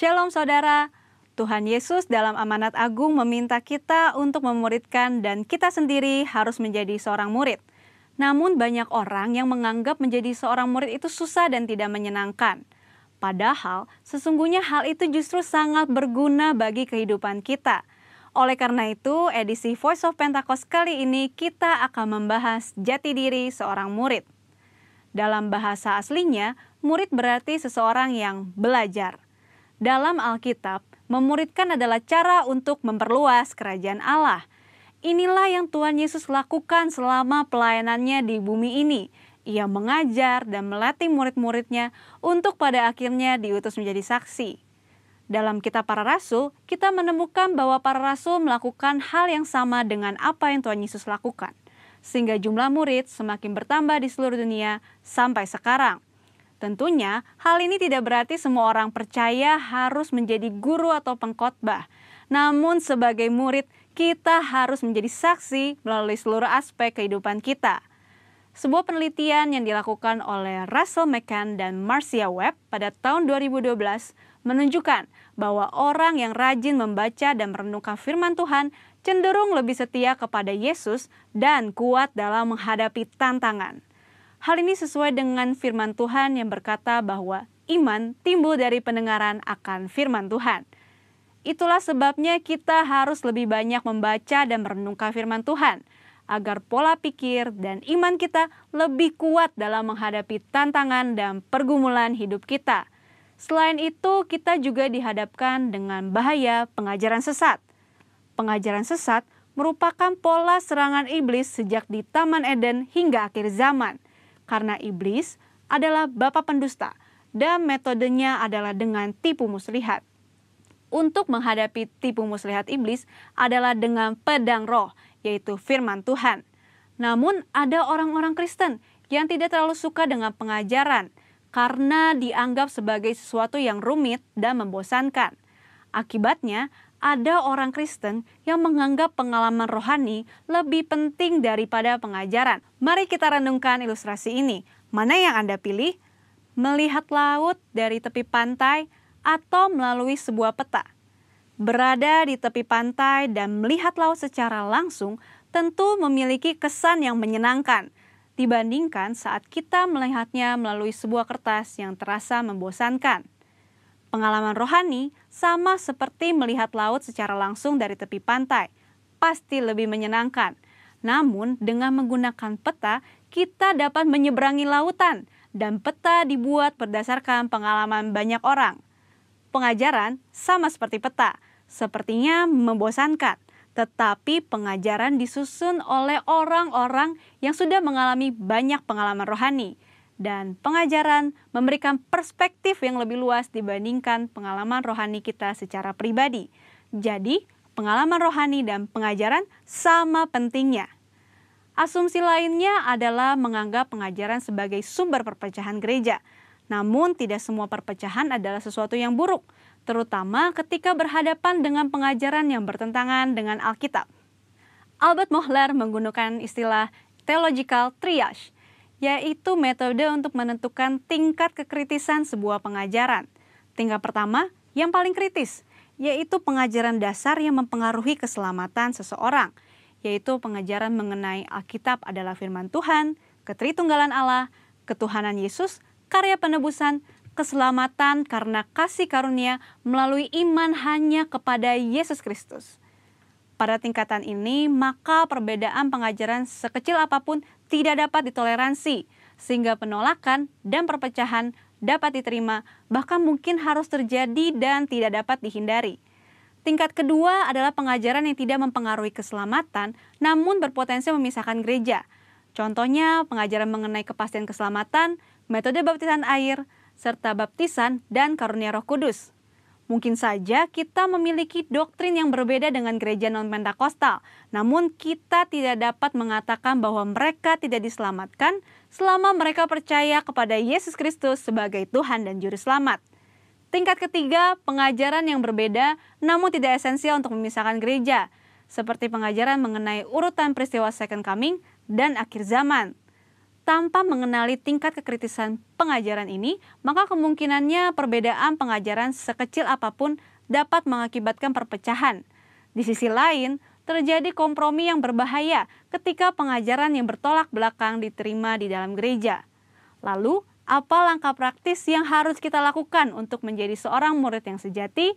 Shalom saudara, Tuhan Yesus dalam amanat agung meminta kita untuk memuridkan dan kita sendiri harus menjadi seorang murid. Namun banyak orang yang menganggap menjadi seorang murid itu susah dan tidak menyenangkan. Padahal sesungguhnya hal itu justru sangat berguna bagi kehidupan kita. Oleh karena itu, edisi Voice of Pentecost kali ini kita akan membahas jati diri seorang murid. Dalam bahasa aslinya, murid berarti seseorang yang belajar. Dalam Alkitab, memuridkan adalah cara untuk memperluas kerajaan Allah. Inilah yang Tuhan Yesus lakukan selama pelayanannya di bumi ini. Ia mengajar dan melatih murid-muridnya untuk pada akhirnya diutus menjadi saksi. Dalam kitab para rasul, kita menemukan bahwa para rasul melakukan hal yang sama dengan apa yang Tuhan Yesus lakukan. Sehingga jumlah murid semakin bertambah di seluruh dunia sampai sekarang. Tentunya, hal ini tidak berarti semua orang percaya harus menjadi guru atau pengkhotbah. Namun sebagai murid, kita harus menjadi saksi melalui seluruh aspek kehidupan kita. Sebuah penelitian yang dilakukan oleh Russell McCann dan Marcia Webb pada tahun 2012 menunjukkan bahwa orang yang rajin membaca dan merenungkan firman Tuhan cenderung lebih setia kepada Yesus dan kuat dalam menghadapi tantangan. Hal ini sesuai dengan firman Tuhan yang berkata bahwa iman timbul dari pendengaran akan firman Tuhan. Itulah sebabnya kita harus lebih banyak membaca dan merenungkan firman Tuhan, agar pola pikir dan iman kita lebih kuat dalam menghadapi tantangan dan pergumulan hidup kita. Selain itu, kita juga dihadapkan dengan bahaya pengajaran sesat. Pengajaran sesat merupakan pola serangan iblis sejak di Taman Eden hingga akhir zaman. Karena iblis adalah bapa pendusta dan metodenya adalah dengan tipu muslihat. Untuk menghadapi tipu muslihat iblis adalah dengan pedang roh, yaitu firman Tuhan. Namun ada orang-orang Kristen yang tidak terlalu suka dengan pengajaran karena dianggap sebagai sesuatu yang rumit dan membosankan. Akibatnya, ada orang Kristen yang menganggap pengalaman rohani lebih penting daripada pengajaran. Mari kita renungkan ilustrasi ini. Mana yang Anda pilih? Melihat laut dari tepi pantai atau melalui sebuah peta? Berada di tepi pantai dan melihat laut secara langsung tentu memiliki kesan yang menyenangkan dibandingkan saat kita melihatnya melalui sebuah kertas yang terasa membosankan. Pengalaman rohani sama seperti melihat laut secara langsung dari tepi pantai, pasti lebih menyenangkan. Namun dengan menggunakan peta, kita dapat menyeberangi lautan dan peta dibuat berdasarkan pengalaman banyak orang. Pengajaran sama seperti peta, sepertinya membosankan, tetapi pengajaran disusun oleh orang-orang yang sudah mengalami banyak pengalaman rohani. Dan pengajaran memberikan perspektif yang lebih luas dibandingkan pengalaman rohani kita secara pribadi. Jadi, pengalaman rohani dan pengajaran sama pentingnya. Asumsi lainnya adalah menganggap pengajaran sebagai sumber perpecahan gereja. Namun, tidak semua perpecahan adalah sesuatu yang buruk, terutama ketika berhadapan dengan pengajaran yang bertentangan dengan Alkitab. Albert Mohler menggunakan istilah theological triage, yaitu metode untuk menentukan tingkat kekritisan sebuah pengajaran. Tingkat pertama, yang paling kritis, yaitu pengajaran dasar yang mempengaruhi keselamatan seseorang, yaitu pengajaran mengenai Alkitab adalah firman Tuhan, ketritunggalan Allah, ketuhanan Yesus, karya penebusan, keselamatan karena kasih karunia melalui iman hanya kepada Yesus Kristus. Pada tingkatan ini, maka perbedaan pengajaran sekecil apapun tidak dapat ditoleransi, sehingga penolakan dan perpecahan dapat diterima, bahkan mungkin harus terjadi dan tidak dapat dihindari. Tingkat kedua adalah pengajaran yang tidak mempengaruhi keselamatan, namun berpotensi memisahkan gereja. Contohnya, pengajaran mengenai kepastian keselamatan, metode baptisan air, serta baptisan dan karunia Roh Kudus. Mungkin saja kita memiliki doktrin yang berbeda dengan gereja non-Pentakostal, namun kita tidak dapat mengatakan bahwa mereka tidak diselamatkan selama mereka percaya kepada Yesus Kristus sebagai Tuhan dan Juru Selamat. Tingkat ketiga, pengajaran yang berbeda namun tidak esensial untuk memisahkan gereja, seperti pengajaran mengenai urutan peristiwa Second Coming dan akhir zaman. Tanpa mengenali tingkat kekritisan pengajaran ini, maka kemungkinannya perbedaan pengajaran sekecil apapun dapat mengakibatkan perpecahan. Di sisi lain, terjadi kompromi yang berbahaya ketika pengajaran yang bertolak belakang diterima di dalam gereja. Lalu, apa langkah praktis yang harus kita lakukan untuk menjadi seorang murid yang sejati?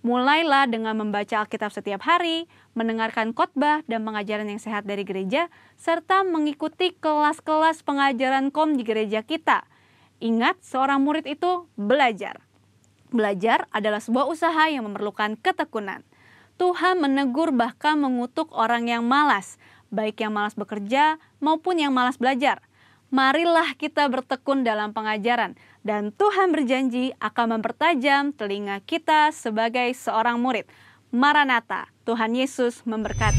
Mulailah dengan membaca Alkitab setiap hari, mendengarkan khotbah dan pengajaran yang sehat dari gereja, serta mengikuti kelas-kelas pengajaran KOM di gereja kita. Ingat, seorang murid itu belajar. Belajar adalah sebuah usaha yang memerlukan ketekunan. Tuhan menegur bahkan mengutuk orang yang malas, baik yang malas bekerja maupun yang malas belajar. Marilah kita bertekun dalam pengajaran, dan Tuhan berjanji akan mempertajam telinga kita sebagai seorang murid. Maranatha, Tuhan Yesus memberkati.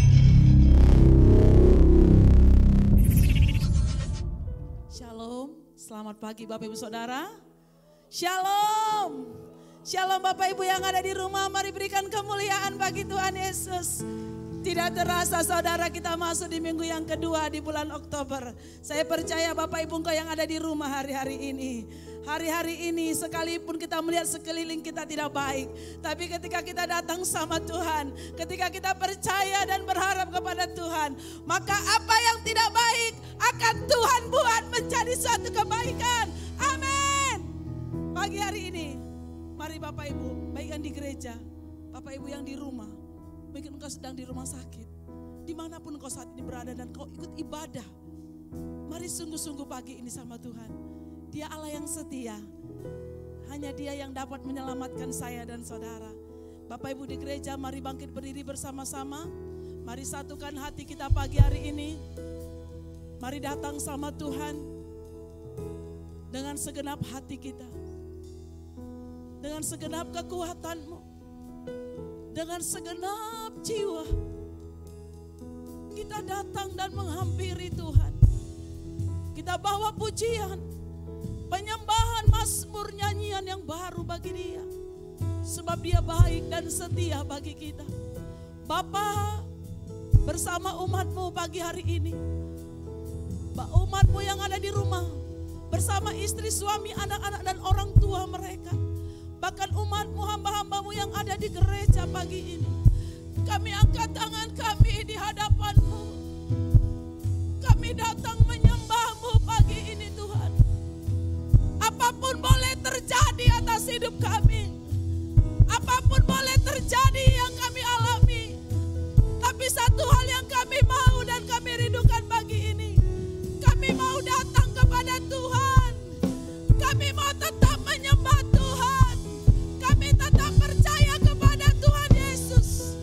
Shalom, selamat pagi Bapak Ibu Saudara. Shalom, shalom Bapak Ibu yang ada di rumah, mari berikan kemuliaan bagi Tuhan Yesus. Tidak terasa saudara kita masuk di minggu yang kedua di bulan Oktober. Saya percaya Bapak Ibu engkau yang ada di rumah hari-hari ini. Hari-hari ini sekalipun kita melihat sekeliling kita tidak baik. Tapi ketika kita datang sama Tuhan. Ketika kita percaya dan berharap kepada Tuhan. Maka apa yang tidak baik akan Tuhan buat menjadi suatu kebaikan. Amin. Pagi hari ini mari Bapak Ibu, baik yang di gereja, Bapak Ibu yang di rumah. Mungkin engkau sedang di rumah sakit, dimanapun engkau saat ini berada dan kau ikut ibadah. Mari sungguh-sungguh pagi ini sama Tuhan. Dia Allah yang setia. Hanya Dia yang dapat menyelamatkan saya dan saudara. Bapak Ibu di gereja, mari bangkit berdiri bersama-sama. Mari satukan hati kita pagi hari ini. Mari datang sama Tuhan dengan segenap hati kita. Dengan segenap kekuatanmu. Dengan segenap jiwa kita datang dan menghampiri Tuhan. Kita bawa pujian, penyembahan, mazmur, nyanyian yang baru bagi Dia. Sebab Dia baik dan setia bagi kita. Bapa, bersama umat-Mu pagi hari ini. Umat-Mu yang ada di rumah, bersama istri, suami, anak-anak dan orang tua mereka. Bahkan umat-Mu, hamba-hamba-Mu yang ada di gereja pagi ini. Kami angkat tangan kami di hadapan-Mu. Kami datang menyembah-Mu pagi ini Tuhan. Apapun boleh terjadi atas hidup kami. Apapun boleh terjadi yang kami alami. Tapi satu hal yang kami mau dan kami rindukan pagi ini. Kami mau datang kepada Tuhan. Kami mau tetap menyembah Tuhan. Kami tetap percaya kepada Tuhan Yesus.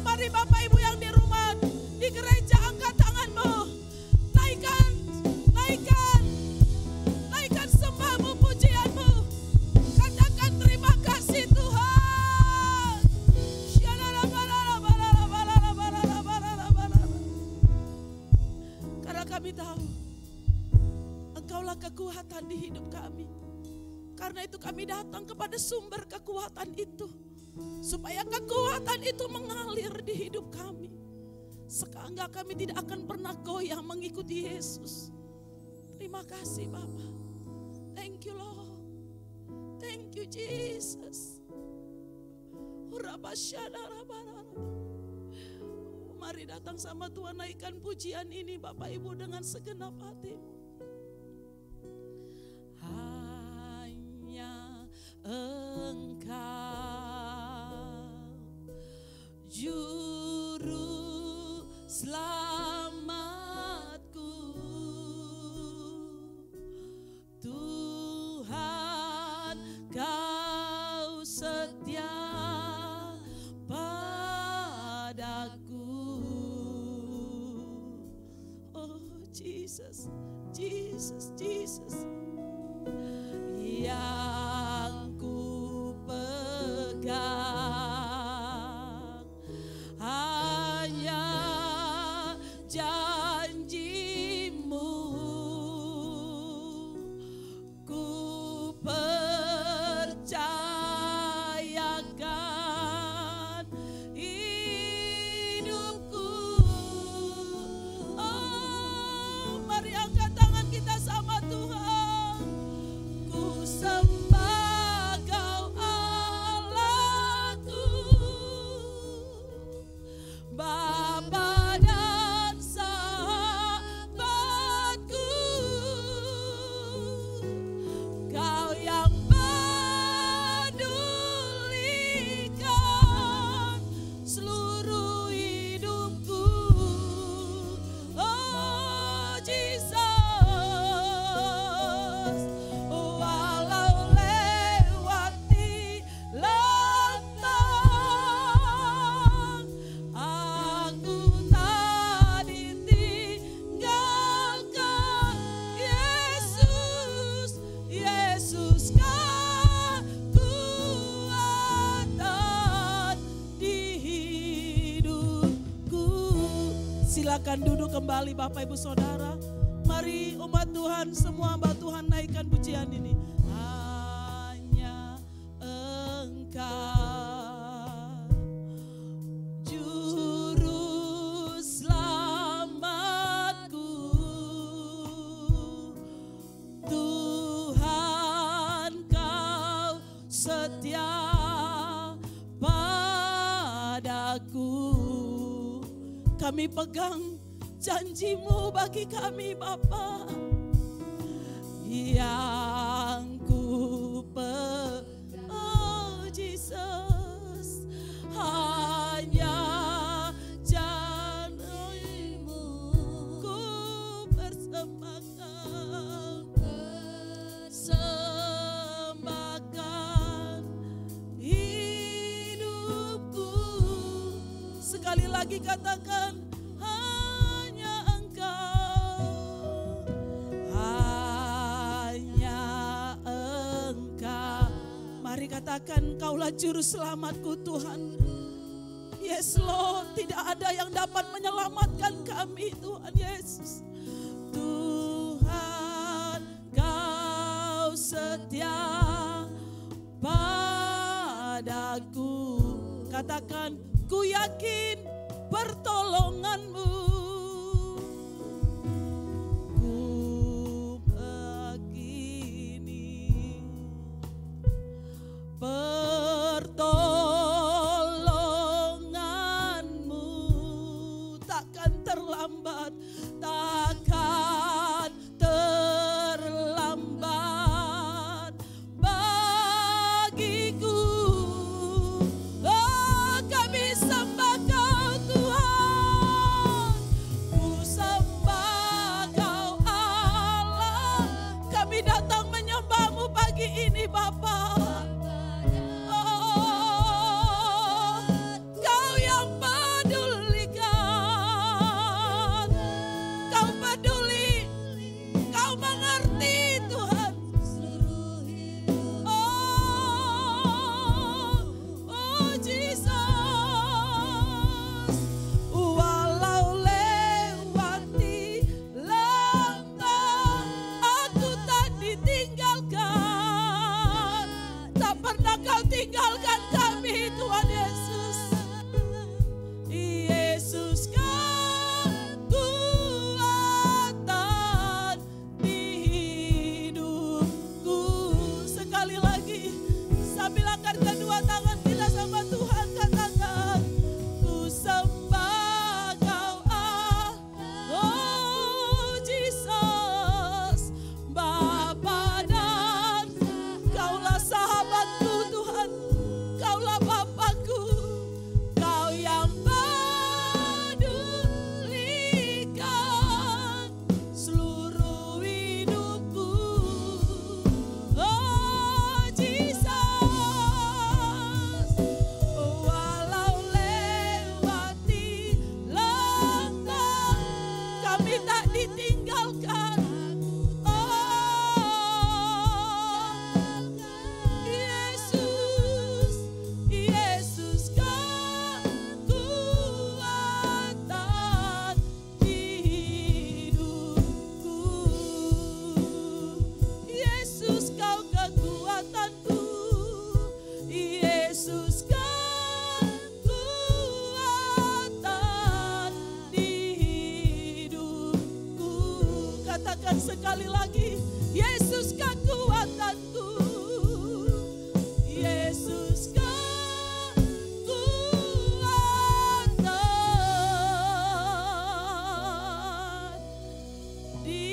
Mari Bapak Ibu yang di rumah, di gereja, angkat tanganmu. Naikkan sembahmu, pujianmu. Katakan terima kasih Tuhan. Karena kami tahu Engkaulah kekuatan di hidup kami. Karena itu kami datang kepada sumber kekuatan itu. Supaya kekuatan itu mengalir di hidup kami. Sehingga kami tidak akan pernah goyah mengikuti Yesus. Terima kasih Bapa. Thank you Lord. Thank you Jesus. Mari datang sama Tuhan, naikkan pujian ini Bapak Ibu dengan segenap hati. Hanya Engkau Juru selamatku, Tuhan Kau setia padaku. Oh Jesus, Jesus, Jesus. Yang ku pegang hanya janji-Mu, ku percayakan Silakan duduk kembali Bapak Ibu Saudara. Mari umat Tuhan, semua hamba Tuhan naikkan pujian ini. Hanya Engkau Juru Selamatku, Tuhan Kau setia padaku. Kami pegang janji-Mu bagi kami Bapa, yang ku oh Jesus, hanya janji-Mu ku persembahkan, persembahkan hidupku. Sekali lagi katakan, katakan, Kaulah juru selamatku Tuhan. Yes Lord, tidak ada yang dapat menyelamatkan kami Tuhan Yesus. Tuhan Kau setia padaku. Katakan, ku yakin pertolongan-Mu. Pertolongan-Mu takkan terlambat, takkan terlambat bagiku. Oh, kami sembah Kau Tuhan, ku sembah Kau Allah. Kami datang menyembah-Mu pagi ini Bapa. Sekali lagi, Yesus kekuatanku, Yesus kekuatan di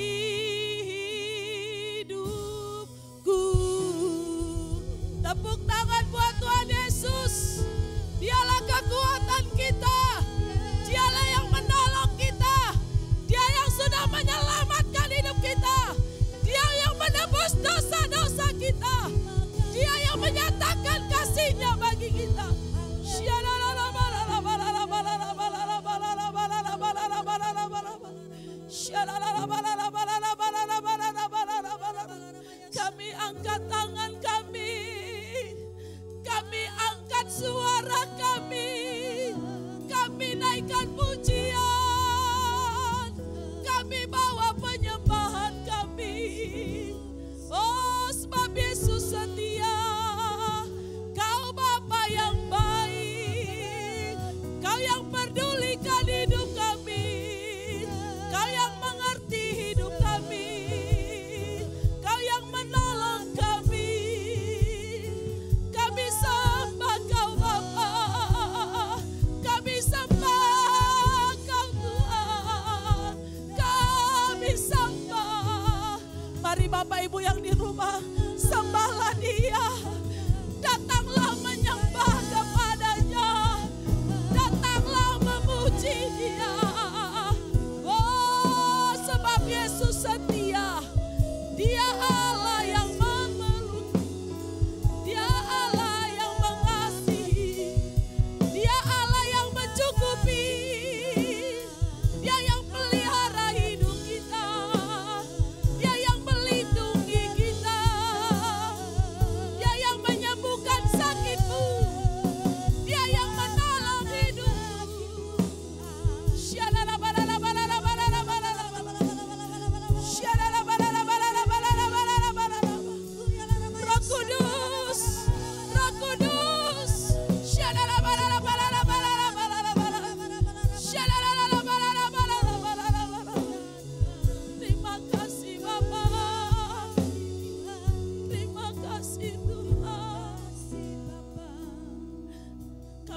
hidupku. Tepuk tangan buat Tuhan Yesus. Dialah kekuatan kita, Dialah yang menolong kita, Dia yang sudah menyelamatkan hidup kita, Dia yang menebus dosa-dosa kita, Dia yang menyatakan kasih-Nya bagi kita. Kami angkat tangan kami angkat suara kami.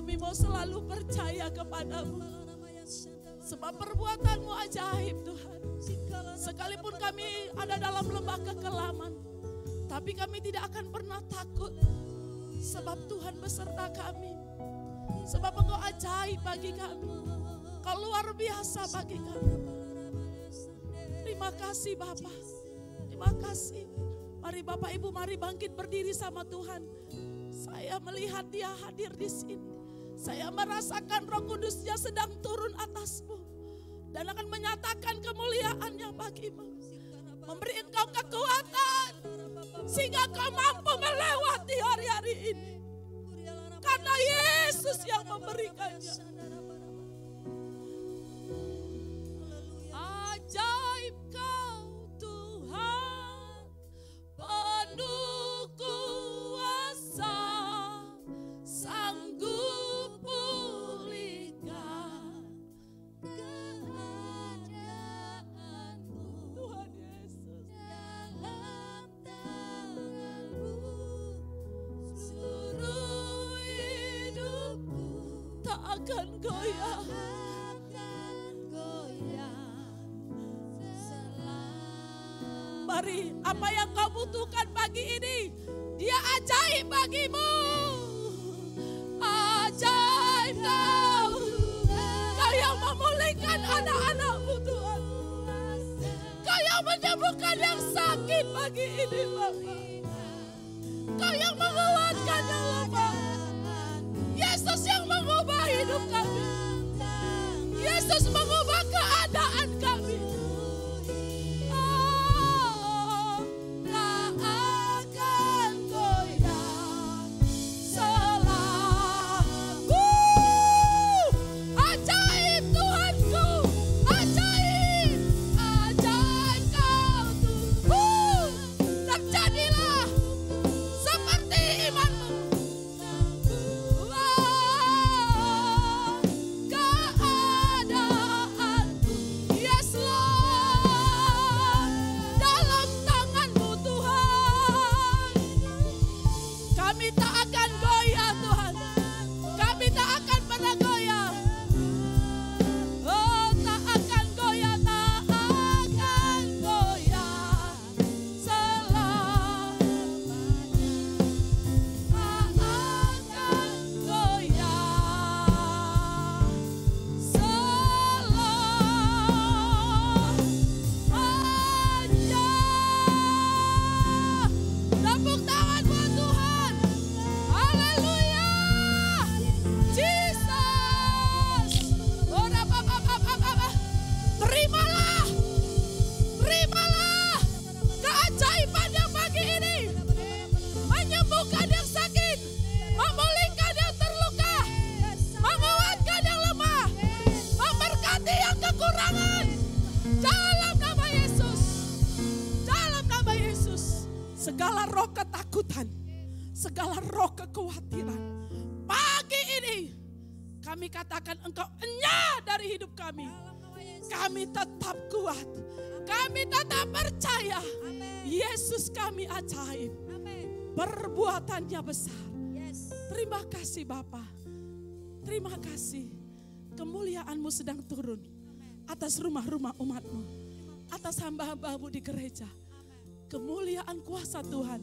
kami mau selalu percaya kepadamu. Sebab perbuatanmu ajaib Tuhan. Sekalipun kami ada dalam lembah kekelaman, tapi kami tidak akan pernah takut. Sebab Tuhan beserta kami. Sebab Engkau ajaib bagi kami. Kau luar biasa bagi kami. Terima kasih Bapa. Terima kasih. Mari Bapak Ibu, mari bangkit berdiri sama Tuhan. Saya melihat Dia hadir di sini. Saya merasakan Roh Kudus-Nya sedang turun atasmu. Dan akan menyatakan kemuliaan-Nya bagimu. Memberi engkau kekuatan. Sehingga kau mampu melewati hari-hari ini. Karena Yesus yang memberikannya. Ajaib kau Tuhan, penuh kuasa, sanggup pulihkan keadaanmu. Tuhan Yesus, dalam tanganmu seluruh hidupku tak akan goyah. Mari, apa yang kau butuhkan pagi ini, Dia ajaib bagimu. Ajaib kau, kau yang memulihkan anak-anakmu Tuhan. Kau yang menyembuhkan yang sakit pagi ini Bapa. Kau yang menguatkan yang lemah. Yesus yang mengubah hidup kami. Yesus mengubah keadaan kami. Segala roh ketakutan, segala roh kekhawatiran, pagi ini kami katakan engkau enyah dari hidup kami. Kami tetap kuat, kami tetap percaya. Yesus kami ajaib, perbuatannya besar. Terima kasih Bapa, terima kasih. Kemuliaan-Mu sedang turun atas rumah-rumah umat-Mu, atas hamba-hamba-Mu di gereja. Kemuliaan kuasa Tuhan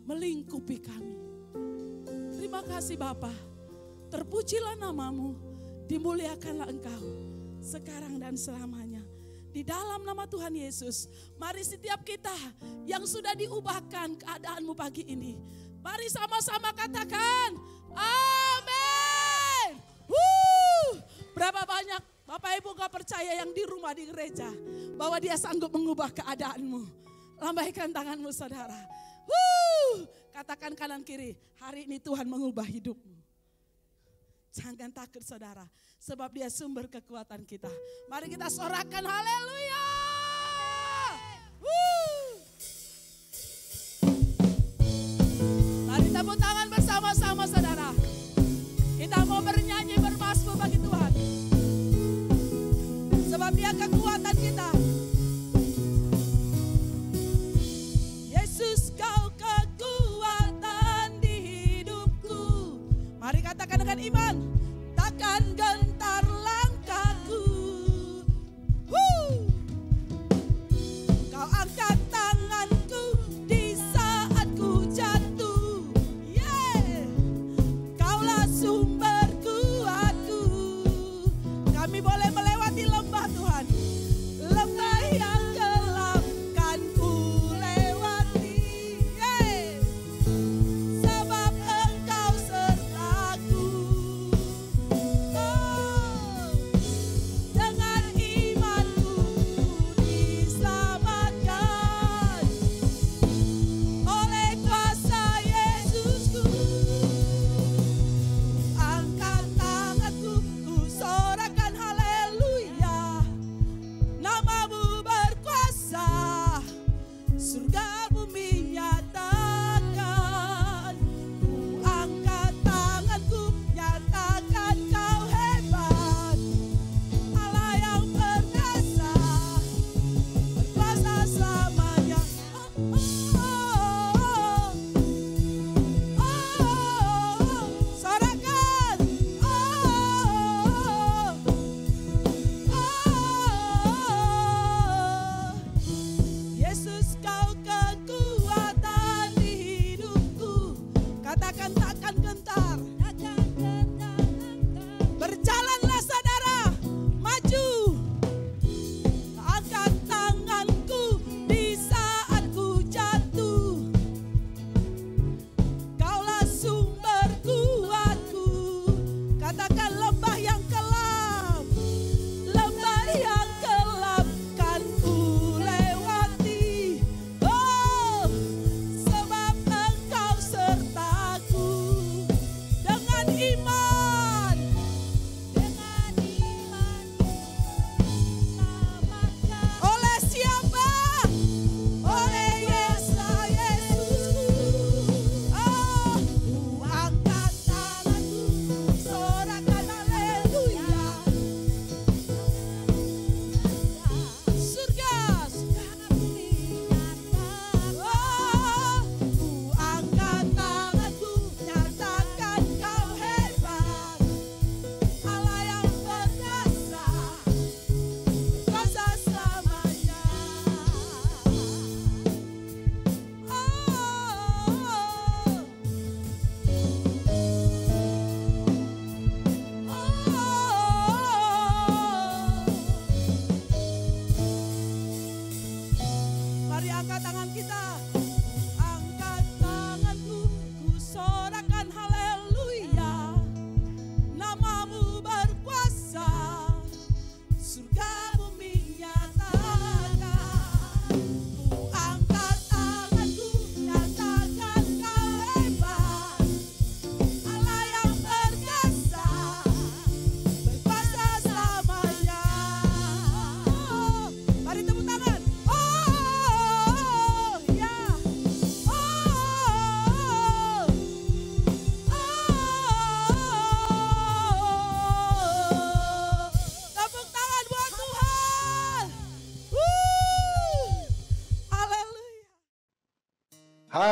melingkupi kami. Terima kasih Bapa. Terpujilah nama-Mu, dimuliakanlah Engkau sekarang dan selamanya. Di dalam nama Tuhan Yesus, mari setiap kita yang sudah diubahkan keadaanmu pagi ini, mari sama-sama katakan amin. Berapa banyak Bapak Ibu gak percaya yang di rumah di gereja bahwa Dia sanggup mengubah keadaanmu? Lambaikan tanganmu saudara. Katakan kanan kiri, hari ini Tuhan mengubah hidupmu. Jangan takut saudara, sebab Dia sumber kekuatan kita. Mari kita sorakan haleluya. Mari tepuk tangan bersama-sama saudara. Kita mau bernyanyi bermazmur bagi Tuhan. Sebab Dia kekuatan kita. Yesus kau kekuatan di hidupku. Mari katakan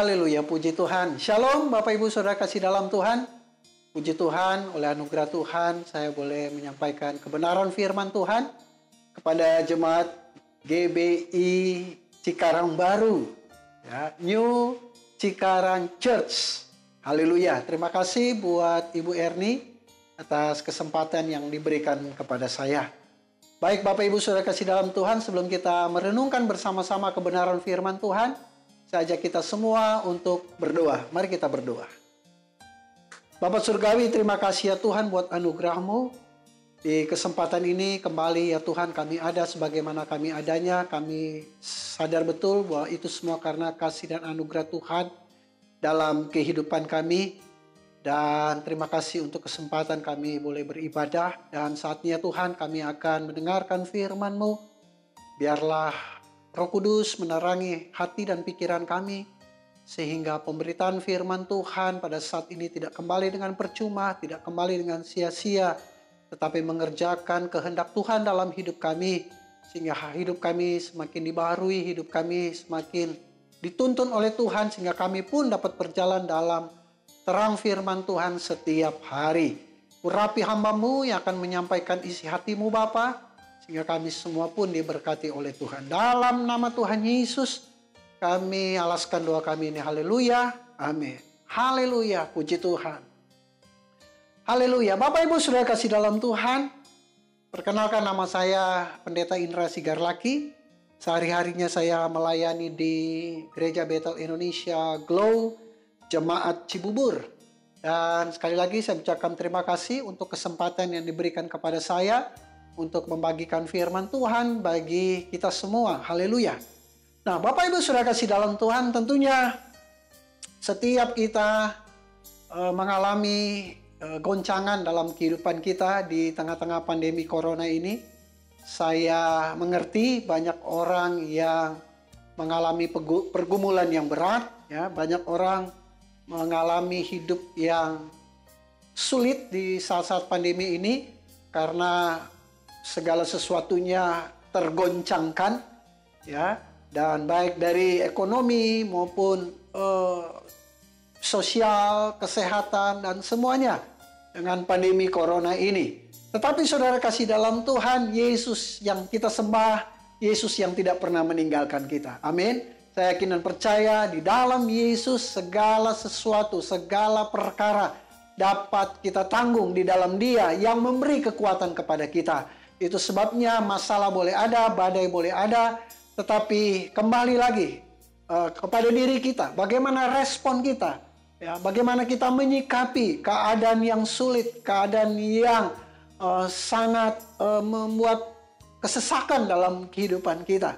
Haleluya, puji Tuhan. Shalom Bapak Ibu Saudara kasih dalam Tuhan. Puji Tuhan, oleh anugerah Tuhan saya boleh menyampaikan kebenaran firman Tuhan kepada jemaat GBI Cikarang Baru, ya, New Cikarang Church. Haleluya, terima kasih buat Ibu Erni atas kesempatan yang diberikan kepada saya. Baik Bapak Ibu Saudara kasih dalam Tuhan, sebelum kita merenungkan bersama-sama kebenaran firman Tuhan, saya ajak kita semua untuk berdoa. Mari kita berdoa. Bapa Surgawi, terima kasih ya Tuhan buat anugerah-Mu. Di kesempatan ini kembali ya Tuhan, kami ada sebagaimana kami adanya. Kami sadar betul bahwa itu semua karena kasih dan anugerah Tuhan dalam kehidupan kami. Dan terima kasih untuk kesempatan kami boleh beribadah. Dan saatnya Tuhan kami akan mendengarkan firman-Mu. Biarlah Roh Kudus menerangi hati dan pikiran kami, sehingga pemberitaan firman Tuhan pada saat ini tidak kembali dengan percuma, tidak kembali dengan sia-sia, tetapi mengerjakan kehendak Tuhan dalam hidup kami, sehingga hidup kami semakin dibaharui, hidup kami semakin dituntun oleh Tuhan, sehingga kami pun dapat berjalan dalam terang firman Tuhan setiap hari. Urapi hamba-Mu yang akan menyampaikan isi hati-Mu Bapa, sehingga kami semua pun diberkati oleh Tuhan. Dalam nama Tuhan Yesus, kami alaskan doa kami ini. Haleluya. Amin. Haleluya. Puji Tuhan. Haleluya. Bapak Ibu Saudara kasih dalam Tuhan, perkenalkan nama saya Pendeta Indra Sigarlaki. Sehari-harinya saya melayani di Gereja Bethel Indonesia Glow, Jemaat Cibubur. Dan sekali lagi saya ucapkan terima kasih untuk kesempatan yang diberikan kepada saya untuk membagikan firman Tuhan bagi kita semua. Haleluya. Nah, Bapak Ibu Saudara kasih dalam Tuhan, tentunya setiap kita mengalami goncangan dalam kehidupan kita di tengah-tengah pandemi corona ini. Saya mengerti banyak orang yang mengalami pergumulan yang berat, ya, banyak orang mengalami hidup yang sulit di saat-saat pandemi ini karena segala sesuatunya tergoncangkan, ya, dan baik dari ekonomi maupun sosial, kesehatan, dan semuanya dengan pandemi corona ini. Tetapi saudara kasih dalam Tuhan, Yesus yang kita sembah, Yesus yang tidak pernah meninggalkan kita. Amin. Saya yakin dan percaya di dalam Yesus segala sesuatu, segala perkara dapat kita tanggung di dalam Dia yang memberi kekuatan kepada kita. Itu sebabnya masalah boleh ada, badai boleh ada, tetapi kembali lagi kepada diri kita. Bagaimana respon kita? Ya, bagaimana kita menyikapi keadaan yang sulit, keadaan yang sangat membuat kesesakan dalam kehidupan kita.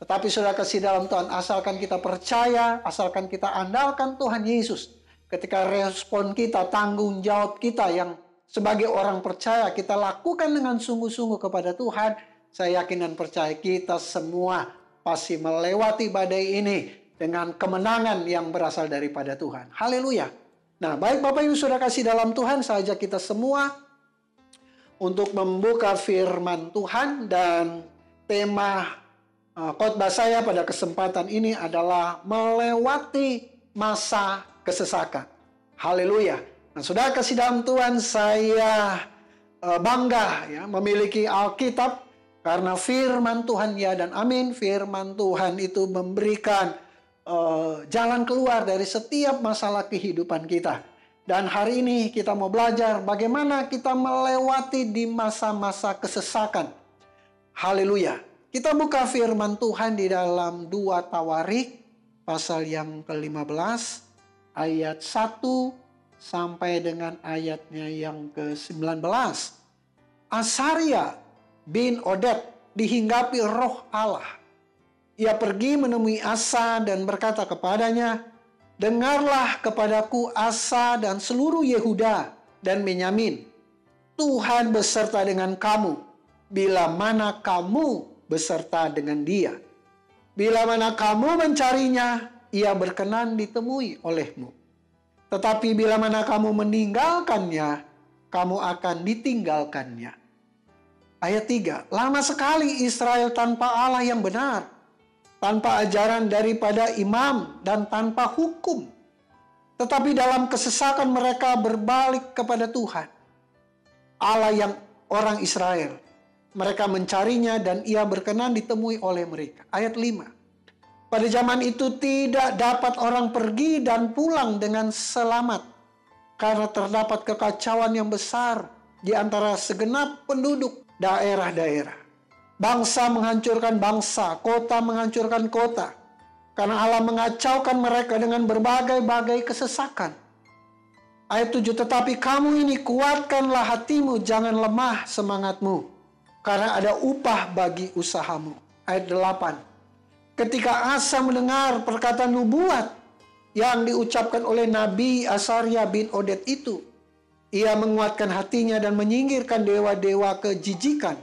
Tetapi saudara kasih dalam Tuhan, asalkan kita percaya, asalkan kita andalkan Tuhan Yesus. Ketika respon kita, tanggung jawab kita yang sebagai orang percaya kita lakukan dengan sungguh-sungguh kepada Tuhan, saya yakin dan percaya kita semua pasti melewati badai ini dengan kemenangan yang berasal daripada Tuhan. Haleluya. Nah, baik Bapak Ibu Saudara kasih dalam Tuhan, saya ajak kita semua untuk membuka firman Tuhan, dan tema khotbah saya pada kesempatan ini adalah melewati masa kesesakan. Haleluya. Nah, saudara kasih dalam Tuhan, saya bangga ya memiliki Alkitab karena firman Tuhan ya dan amin. Firman Tuhan itu memberikan jalan keluar dari setiap masalah kehidupan kita. Dan hari ini kita mau belajar bagaimana kita melewati di masa-masa kesesakan. Haleluya. Kita buka firman Tuhan di dalam 2 Tawarik pasal yang ke-15 ayat 1 sampai dengan ayatnya yang ke-19. Asaria bin Oded dihinggapi roh Allah. Ia pergi menemui Asa dan berkata kepadanya, "Dengarlah kepadaku Asa dan seluruh Yehuda dan Benyamin. Tuhan beserta dengan kamu, bila mana kamu beserta dengan dia. Bila mana kamu mencarinya, ia berkenan ditemui olehmu. Tetapi bila mana kamu meninggalkannya, kamu akan ditinggalkannya." Ayat 3, lama sekali Israel tanpa Allah yang benar. tanpa ajaran daripada imam, dan tanpa hukum. Tetapi dalam kesesakan mereka berbalik kepada Tuhan, Allah yang orang Israel. Mereka mencarinya dan ia berkenan ditemui oleh mereka. Ayat 5. Pada zaman itu tidak dapat orang pergi dan pulang dengan selamat, karena terdapat kekacauan yang besar di antara segenap penduduk daerah-daerah. Bangsa menghancurkan bangsa, kota menghancurkan kota, karena Allah mengacaukan mereka dengan berbagai-bagai kesesakan. Ayat 7, tetapi kamu ini kuatkanlah hatimu, jangan lemah semangatmu, karena ada upah bagi usahamu. Ayat 8, ketika Asa mendengar perkataan nubuat yang diucapkan oleh Nabi Asaria bin Oded itu, ia menguatkan hatinya dan menyingkirkan dewa-dewa kejijikan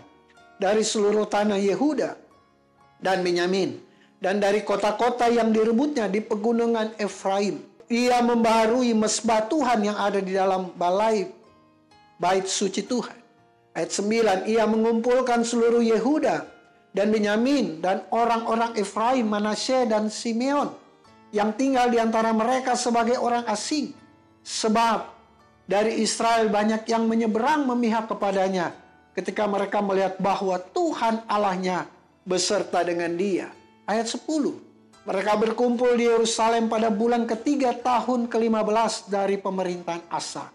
dari seluruh tanah Yehuda dan Benyamin, dan dari kota-kota yang direbutnya di pegunungan Efraim. Ia membaharui mesbah Tuhan yang ada di dalam balai bait suci Tuhan. Ayat 9, ia mengumpulkan seluruh Yehuda dan Benyamin dan orang-orang Efraim, Manasye dan Simeon yang tinggal di antara mereka sebagai orang asing. Sebab dari Israel banyak yang menyeberang memihak kepadanya ketika mereka melihat bahwa Tuhan Allahnya beserta dengan dia. Ayat 10, mereka berkumpul di Yerusalem pada bulan ketiga tahun ke-15 dari pemerintahan Asa.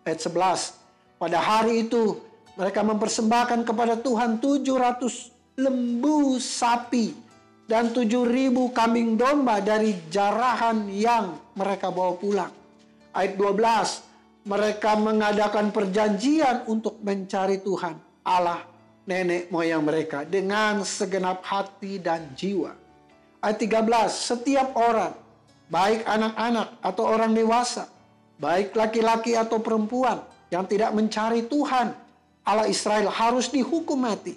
Ayat 11, pada hari itu mereka mempersembahkan kepada Tuhan 700 lembu sapi dan 7.000 kambing domba dari jarahan yang mereka bawa pulang. Ayat 12, mereka mengadakan perjanjian untuk mencari Tuhan Allah nenek moyang mereka dengan segenap hati dan jiwa. Ayat 13, setiap orang, baik anak-anak atau orang dewasa, baik laki-laki atau perempuan yang tidak mencari Tuhan Allah Israel harus dihukum mati.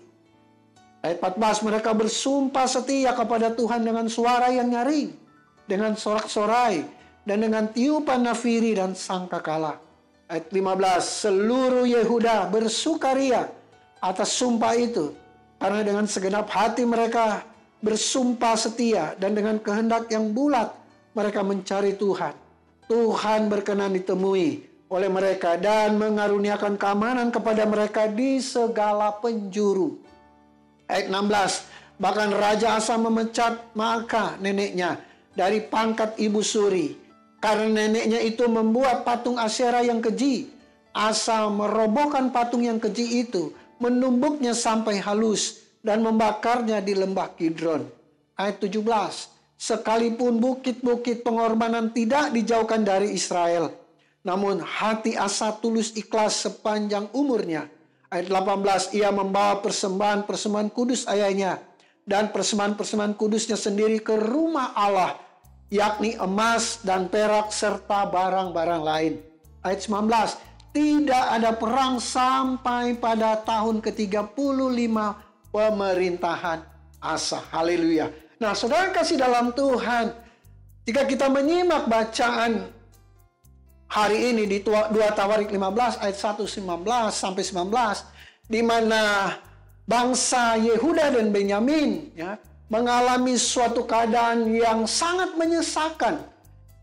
Ayat 14, mereka bersumpah setia kepada Tuhan dengan suara yang nyaring, dengan sorak-sorai, dan dengan tiupan nafiri dan sangkakala. Ayat 15, seluruh Yehuda bersukaria atas sumpah itu, karena dengan segenap hati mereka bersumpah setia, dan dengan kehendak yang bulat mereka mencari Tuhan. Tuhan berkenan ditemui oleh mereka dan mengaruniakan keamanan kepada mereka di segala penjuru. Ayat 16, bahkan Raja Asa memecat Maaka neneknya dari pangkat ibu suri, karena neneknya itu membuat patung Asyera yang keji. Asa merobohkan patung yang keji itu, menumbuknya sampai halus, dan membakarnya di lembah Kidron. Ayat 17, sekalipun bukit-bukit pengorbanan tidak dijauhkan dari Israel, namun hati Asa tulus ikhlas sepanjang umurnya. Ayat 18, ia membawa persembahan-persembahan kudus ayahnya dan persembahan-persembahan kudusnya sendiri ke rumah Allah, yakni emas dan perak serta barang-barang lain. Ayat 19, tidak ada perang sampai pada tahun ke-35 pemerintahan Asa. Haleluya. Nah, saudara kasih dalam Tuhan, jika kita menyimak bacaan hari ini di 2 Tawarik 15 ayat 1 19 sampai 19, di mana bangsa Yehuda dan Benyamin mengalami suatu keadaan yang sangat menyesakan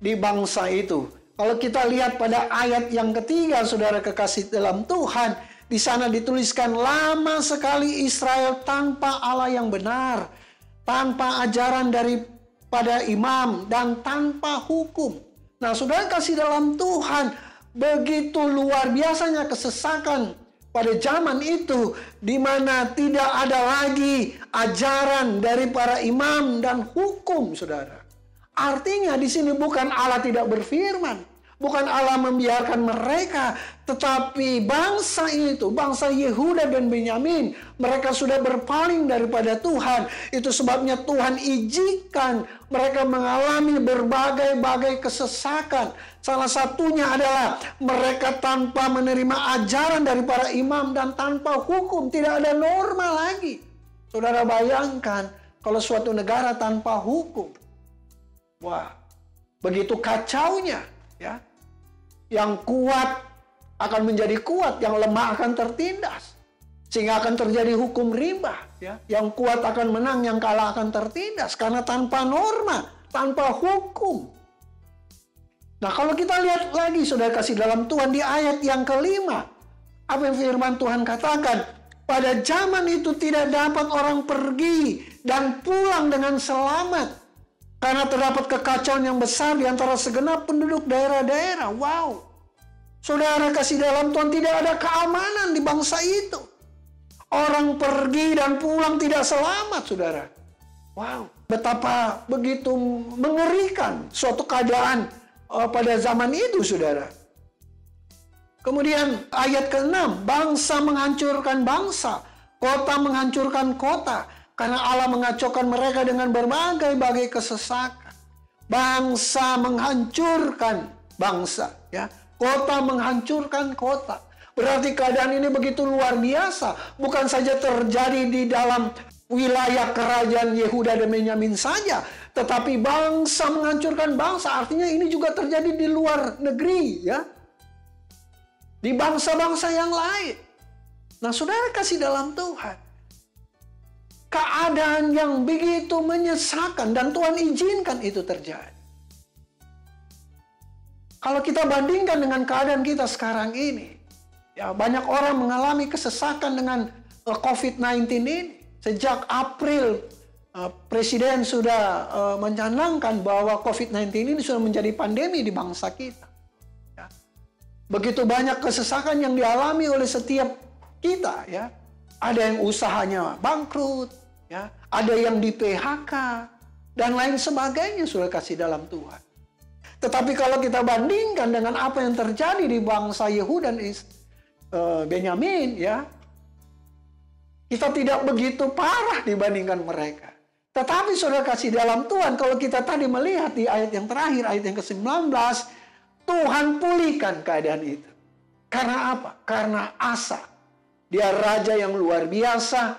di bangsa itu. Kalau kita lihat pada ayat yang ketiga, saudara kekasih dalam Tuhan, di sana dituliskan, lama sekali Israel tanpa Allah yang benar, tanpa ajaran daripada imam, dan tanpa hukum. Nah, saudara kasih dalam Tuhan, begitu luar biasanya kesesakan pada zaman itu, di mana tidak ada lagi ajaran dari para imam dan hukum, saudara. Artinya di sini bukan Allah tidak berfirman, bukan Allah membiarkan mereka, tetapi bangsa itu, bangsa Yehuda dan Benyamin, mereka sudah berpaling daripada Tuhan. Itu sebabnya Tuhan izinkan mereka mengalami berbagai-bagai kesesakan. Salah satunya adalah mereka tanpa menerima ajaran dari para imam dan tanpa hukum, tidak ada norma lagi. Saudara bayangkan kalau suatu negara tanpa hukum. Wah, begitu kacaunya, ya. Yang kuat akan menjadi kuat, yang lemah akan tertindas. Sehingga akan terjadi hukum rimba. Ya. Yang kuat akan menang, yang kalah akan tertindas. Karena tanpa norma, tanpa hukum. Nah kalau kita lihat lagi saudara kasih dalam Tuhan di ayat yang kelima. Apa yang firman Tuhan katakan? Pada zaman itu tidak dapat orang pergi dan pulang dengan selamat. Karena terdapat kekacauan yang besar di antara segenap penduduk daerah-daerah. Wow. Saudara kasih dalam Tuhan, tidak ada keamanan di bangsa itu. Orang pergi dan pulang tidak selamat, saudara. Wow, betapa begitu mengerikan suatu keadaan pada zaman itu, saudara. Kemudian ayat ke-6, bangsa menghancurkan bangsa, kota menghancurkan kota, karena Allah mengacaukan mereka dengan berbagai-bagai kesesakan. Bangsa menghancurkan bangsa, ya. Kota menghancurkan kota. Berarti keadaan ini begitu luar biasa. Bukan saja terjadi di dalam wilayah kerajaan Yehuda dan Benyamin saja. Tetapi bangsa menghancurkan bangsa. Artinya ini juga terjadi di luar negeri. Ya, di bangsa-bangsa yang lain. Nah saudara kasih dalam Tuhan. Keadaan yang begitu menyesakan. Dan Tuhan izinkan itu terjadi. Kalau kita bandingkan dengan keadaan kita sekarang ini. Ya, banyak orang mengalami kesesakan dengan COVID-19 ini. Sejak April, Presiden sudah mencanangkan bahwa COVID-19 ini sudah menjadi pandemi di bangsa kita. Ya. Begitu banyak kesesakan yang dialami oleh setiap kita. Ya. Ada yang usahanya bangkrut, ya. Ada yang di PHK, dan lain sebagainya sudah kasih dalam Tuhan. Tetapi kalau kita bandingkan dengan apa yang terjadi di bangsa Yehuda dan Benyamin, ya, kita tidak begitu parah dibandingkan mereka. Tetapi saudara kasih dalam Tuhan, kalau kita tadi melihat di ayat yang terakhir, ayat yang ke-19, Tuhan pulihkan keadaan itu. Karena apa? Karena Asa. Dia raja yang luar biasa,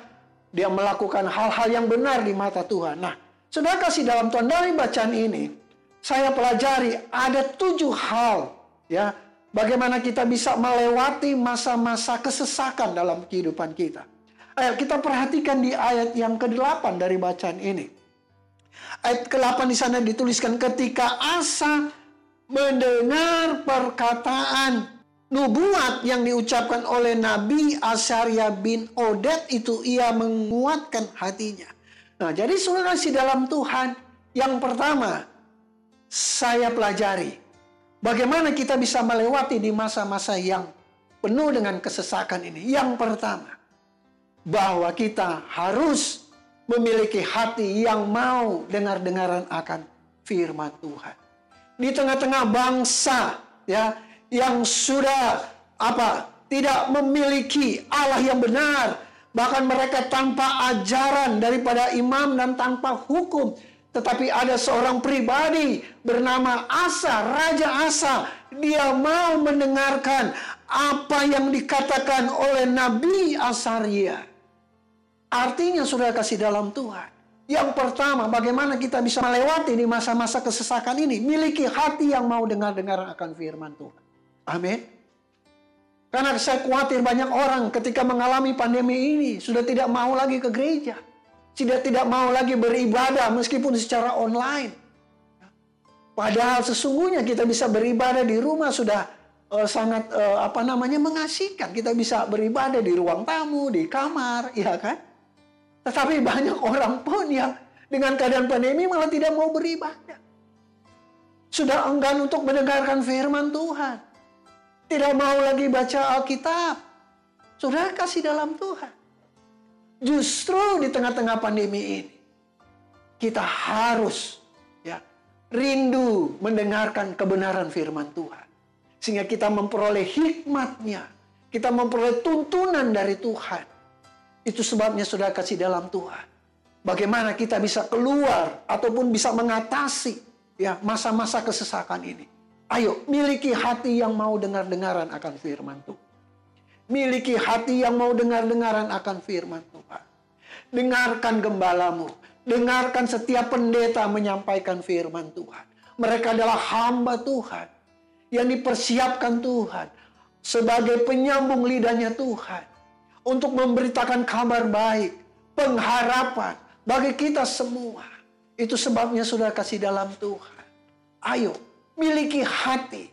dia melakukan hal-hal yang benar di mata Tuhan. Nah, saudara kasih dalam Tuhan, dari bacaan ini, saya pelajari ada 7 hal, ya, bagaimana kita bisa melewati masa-masa kesesakan dalam kehidupan kita. Ayo kita perhatikan di ayat yang ke-8 dari bacaan ini. Ayat ke-8 di sana dituliskan, ketika Asa mendengar perkataan nubuat yang diucapkan oleh Nabi Asaria bin Oded itu, ia menguatkan hatinya. Nah, jadi saudara kasih dalam Tuhan, yang pertama saya pelajari bagaimana kita bisa melewati di masa-masa yang penuh dengan kesesakan ini. Yang pertama, bahwa kita harus memiliki hati yang mau dengar-dengaran akan firman Tuhan. Di tengah-tengah bangsa, ya, yang sudah tidak memiliki Allah yang benar, bahkan mereka tanpa ajaran daripada imam dan tanpa hukum. Tetapi ada seorang pribadi bernama Asa, Raja Asa. Dia mau mendengarkan apa yang dikatakan oleh Nabi Asaria. Artinya saudara kasih dalam Tuhan. Yang pertama, bagaimana kita bisa melewati di masa-masa kesesakan ini. Miliki hati yang mau dengar-dengar akan firman Tuhan. Amin. Karena saya khawatir banyak orang ketika mengalami pandemi ini sudah tidak mau lagi ke gereja. Tidak mau lagi beribadah meskipun secara online. Padahal sesungguhnya kita bisa beribadah di rumah sudah sangat mengasihkan. Kita bisa beribadah di ruang tamu, di kamar, ya kan? Tetapi banyak orang pun yang dengan keadaan pandemi malah tidak mau beribadah. Sudah enggan untuk mendengarkan firman Tuhan. Tidak mau lagi baca Alkitab. Saudara kasih dalam Tuhan. Justru di tengah-tengah pandemi ini, kita harus rindu mendengarkan kebenaran firman Tuhan. Sehingga kita memperoleh hikmatnya. Kita memperoleh tuntunan dari Tuhan. Itu sebabnya saudara kasih dalam Tuhan. Bagaimana kita bisa keluar ataupun bisa mengatasi masa-masa kesesakan ini. Ayo, miliki hati yang mau dengar-dengaran akan firman Tuhan. Miliki hati yang mau dengar-dengaran akan firman Tuhan. Dengarkan gembalamu. Dengarkan setiap pendeta menyampaikan firman Tuhan. Mereka adalah hamba Tuhan. Yang dipersiapkan Tuhan. Sebagai penyambung lidahnya Tuhan. untuk memberitakan kabar baik, pengharapan bagi kita semua. Itu sebabnya saudara kasih dalam Tuhan. Ayo, miliki hati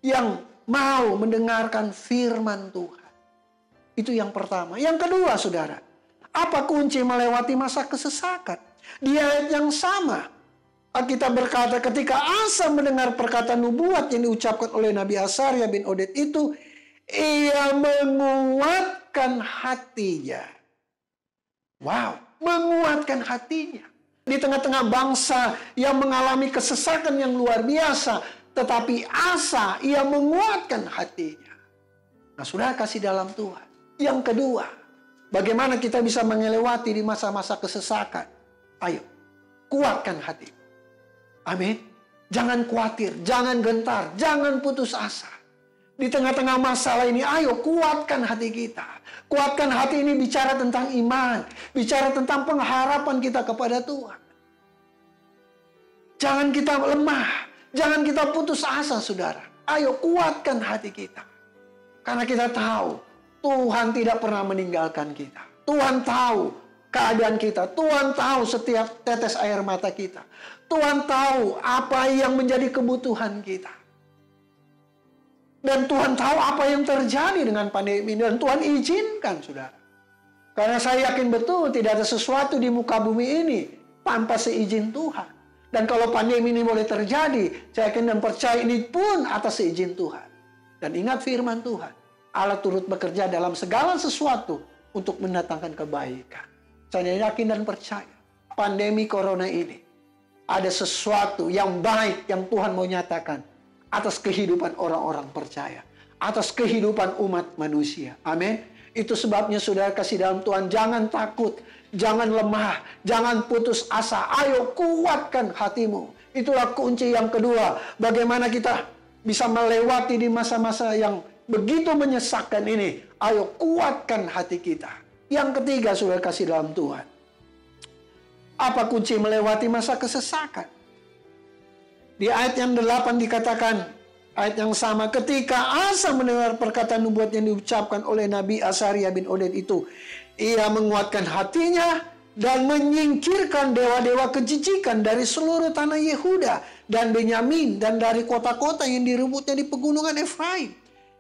yang mau mendengarkan firman Tuhan. Itu yang pertama. Yang kedua, saudara, apa kunci melewati masa kesesakan? Di ayat yang sama, kita berkata ketika Asa mendengar perkataan nubuat yang diucapkan oleh Nabi Asaria bin Oded itu, ia menguatkan hatinya. Wow, menguatkan hatinya. Di tengah-tengah bangsa yang mengalami kesesakan yang luar biasa, tetapi Asa, ia menguatkan hatinya. Nah, saudara kasih dalam Tuhan. Yang kedua, bagaimana kita bisa melewati di masa-masa kesesakan? Ayo, kuatkan hati. Amin. Jangan khawatir, jangan gentar, jangan putus asa. Di tengah-tengah masalah ini, ayo kuatkan hati kita. Kuatkan hati ini bicara tentang iman, bicara tentang pengharapan kita kepada Tuhan. Jangan kita lemah, jangan kita putus asa, saudara. Ayo kuatkan hati kita. Karena kita tahu Tuhan tidak pernah meninggalkan kita. Tuhan tahu keadaan kita. Tuhan tahu setiap tetes air mata kita. Tuhan tahu apa yang menjadi kebutuhan kita. Dan Tuhan tahu apa yang terjadi dengan pandemi ini. Dan Tuhan izinkan, saudara. Karena saya yakin betul tidak ada sesuatu di muka bumi ini tanpa seizin Tuhan. Dan kalau pandemi ini boleh terjadi, saya yakin dan percaya ini pun atas seizin Tuhan. Dan ingat firman Tuhan. Allah turut bekerja dalam segala sesuatu untuk mendatangkan kebaikan. Saya yakin dan percaya pandemi corona ini ada sesuatu yang baik yang Tuhan mau nyatakan atas kehidupan orang-orang percaya, atas kehidupan umat manusia. Amin. Itu sebabnya saudara kasih dalam Tuhan, jangan takut, jangan lemah, jangan putus asa. Ayo kuatkan hatimu. Itulah kunci yang kedua. Bagaimana kita bisa melewati di masa-masa yang begitu menyesakkan ini. Ayo kuatkan hati kita. Yang ketiga saudara kasih dalam Tuhan. Apa kunci melewati masa kesesakan? Di ayat yang 8 dikatakan, ayat yang sama, ketika Asa mendengar perkataan nubuat yang diucapkan oleh Nabi Asaria bin Oded itu, ia menguatkan hatinya dan menyingkirkan dewa-dewa kejijikan dari seluruh tanah Yehuda dan Benyamin dan dari kota-kota yang direbutnya di pegunungan Efraim.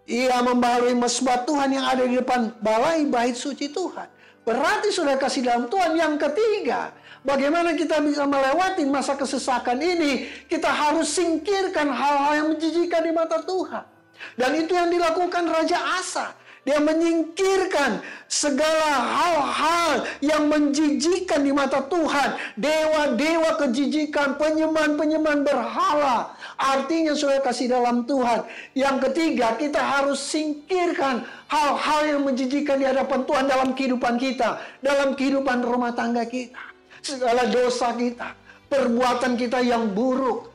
Ia membaharui mesbah Tuhan yang ada di depan balai bait suci Tuhan. Berarti sudah kasih dalam Tuhan. Yang ketiga, bagaimana kita bisa melewati masa kesesakan ini? Kita harus singkirkan hal-hal yang menjijikan di mata Tuhan. Dan itu yang dilakukan Raja Asa. Dia menyingkirkan segala hal-hal yang menjijikan di mata Tuhan. Dewa-dewa kejijikan, penyembahan-penyembahan berhala. Artinya saudara kasih dalam Tuhan. Yang ketiga, kita harus singkirkan hal-hal yang menjijikan di hadapan Tuhan dalam kehidupan kita. Dalam kehidupan rumah tangga kita. Segala dosa kita, perbuatan kita yang buruk,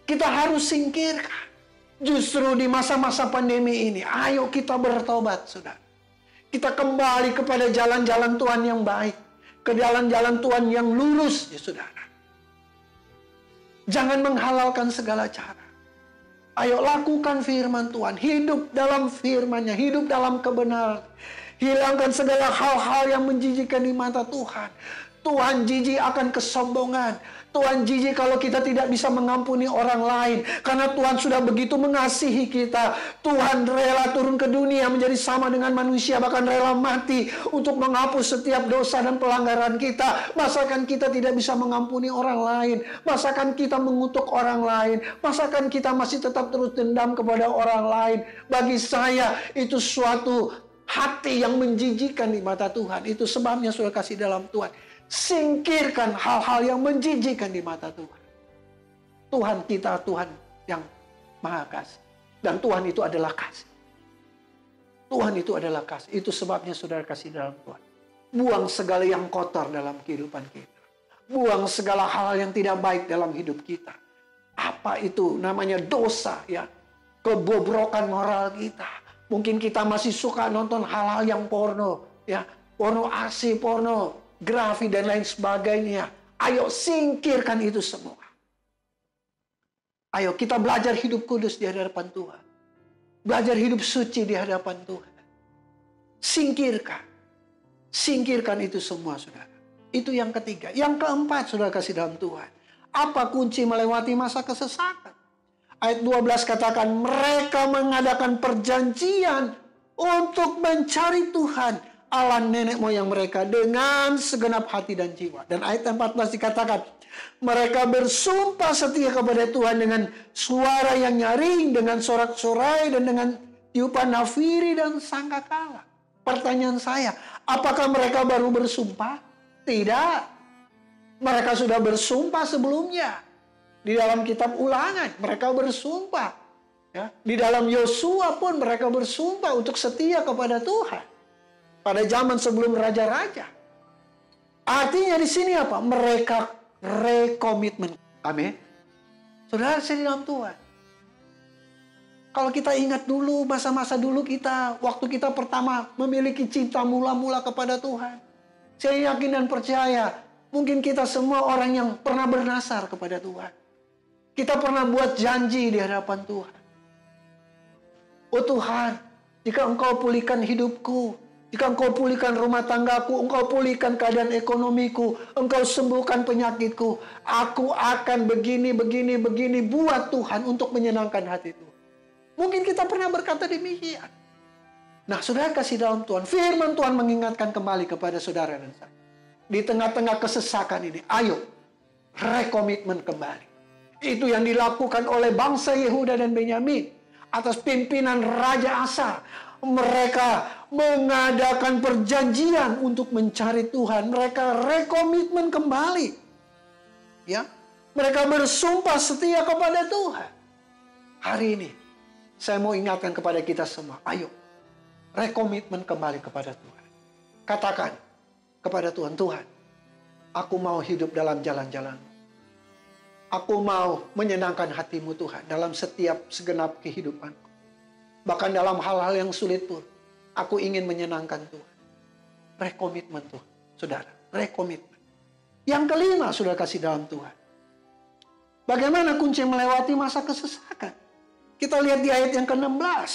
kita harus singkirkan. Justru di masa-masa pandemi ini, ayo kita bertobat, saudara. Kita kembali kepada jalan-jalan Tuhan yang baik, ke jalan-jalan Tuhan yang lurus, ya saudara. Jangan menghalalkan segala cara. Ayo lakukan firman Tuhan, hidup dalam firman-Nya, hidup dalam kebenaran. Hilangkan segala hal-hal yang menjijikkan di mata Tuhan. Tuhan jijik akan kesombongan. Tuhan jijik kalau kita tidak bisa mengampuni orang lain. Karena Tuhan sudah begitu mengasihi kita. Tuhan rela turun ke dunia menjadi sama dengan manusia. Bahkan rela mati untuk menghapus setiap dosa dan pelanggaran kita. Masakan kita tidak bisa mengampuni orang lain? Masakan kita mengutuk orang lain? Masakan kita masih tetap terus dendam kepada orang lain? Bagi saya itu suatu hati yang menjijikan di mata Tuhan. Itu sebabnya sudah kasih dalam Tuhan. Singkirkan hal-hal yang menjijikan di mata Tuhan. Tuhan kita, Tuhan yang Maha Kasih. Dan Tuhan itu adalah kasih. Tuhan itu adalah kasih. Itu sebabnya saudara kasih dalam Tuhan. Buang segala yang kotor dalam kehidupan kita. Buang segala hal yang tidak baik dalam hidup kita. Apa itu namanya dosa, ya? Kebobrokan moral kita. Mungkin kita masih suka nonton hal-hal yang porno, ya? Porno aksi, porno grafi dan lain sebagainya. Ayo singkirkan itu semua. Ayo kita belajar hidup kudus di hadapan Tuhan. Belajar hidup suci di hadapan Tuhan. Singkirkan. Singkirkan itu semua, saudara. Itu yang ketiga. Yang keempat, saudara kasih dalam Tuhan. Apa kunci melewati masa kesesakan? Ayat 12 katakan, mereka mengadakan perjanjian untuk mencari Tuhan, Allah nenek moyang mereka, dengan segenap hati dan jiwa. Dan ayat 14 dikatakan, mereka bersumpah setia kepada Tuhan dengan suara yang nyaring, dengan sorak-sorai, dan dengan tiupan nafiri dan sangkakala. Pertanyaan saya, apakah mereka baru bersumpah? Tidak. Mereka sudah bersumpah sebelumnya. Di dalam kitab Ulangan, mereka bersumpah. Ya. Di dalam Yosua pun mereka bersumpah untuk setia kepada Tuhan. Pada zaman sebelum raja-raja. Artinya di sini apa? Mereka rekomitmen. Amin. Saudara saya di dalam Tuhan. Kalau kita ingat dulu, masa-masa dulu kita, waktu kita pertama memiliki cinta mula-mula kepada Tuhan. Saya yakin dan percaya, mungkin kita semua orang yang pernah bernasar kepada Tuhan. Kita pernah buat janji di hadapan Tuhan. Oh Tuhan, jika Engkau pulihkan hidupku, jika Engkau pulihkan rumah tanggaku, Engkau pulihkan keadaan ekonomiku, Engkau sembuhkan penyakitku, aku akan begini buat Tuhan untuk menyenangkan hati Tuhan. Mungkin kita pernah berkata demikian. Nah, saudara kasih dalam Tuhan, firman Tuhan mengingatkan kembali kepada saudara dan saya. Di tengah-tengah kesesakan ini, ayo, rekomitmen kembali. Itu yang dilakukan oleh bangsa Yehuda dan Benyamin atas pimpinan Raja Asa. Mereka mengadakan perjanjian untuk mencari Tuhan. Mereka rekomitmen kembali. Ya, mereka bersumpah setia kepada Tuhan. Hari ini, saya mau ingatkan kepada kita semua, ayo, rekomitmen kembali kepada Tuhan. Katakan kepada Tuhan, Tuhan, aku mau hidup dalam jalan-jalan. Aku mau menyenangkan hati-Mu Tuhan dalam setiap segenap kehidupanku. Bahkan dalam hal-hal yang sulit pun, aku ingin menyenangkan Tuhan. Rekomitmen Tuhan, saudara, rekomitmen. Yang kelima, saudara kasih dalam Tuhan. Bagaimana kunci melewati masa kesesakan? Kita lihat di ayat yang ke-16.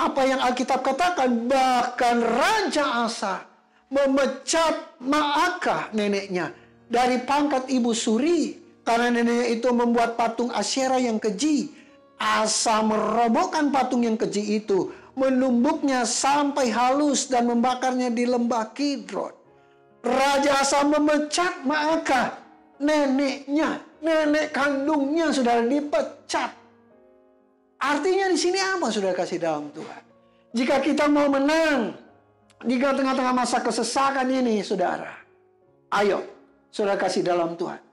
Apa yang Alkitab katakan, bahkan Raja Asa memecat Maakah neneknya dari pangkat ibu suri, karena neneknya itu membuat patung Asyera yang keji. Asa merobohkan patung yang keji itu, menumbuknya sampai halus dan membakarnya di lembah Kidron. Raja Asa memecat Maakah, neneknya, nenek kandungnya sudah dipecat. Artinya di sini apa, saudara kasih dalam Tuhan? Jika kita mau menang di tengah-tengah masa kesesakan ini, saudara, ayo, saudara kasih dalam Tuhan.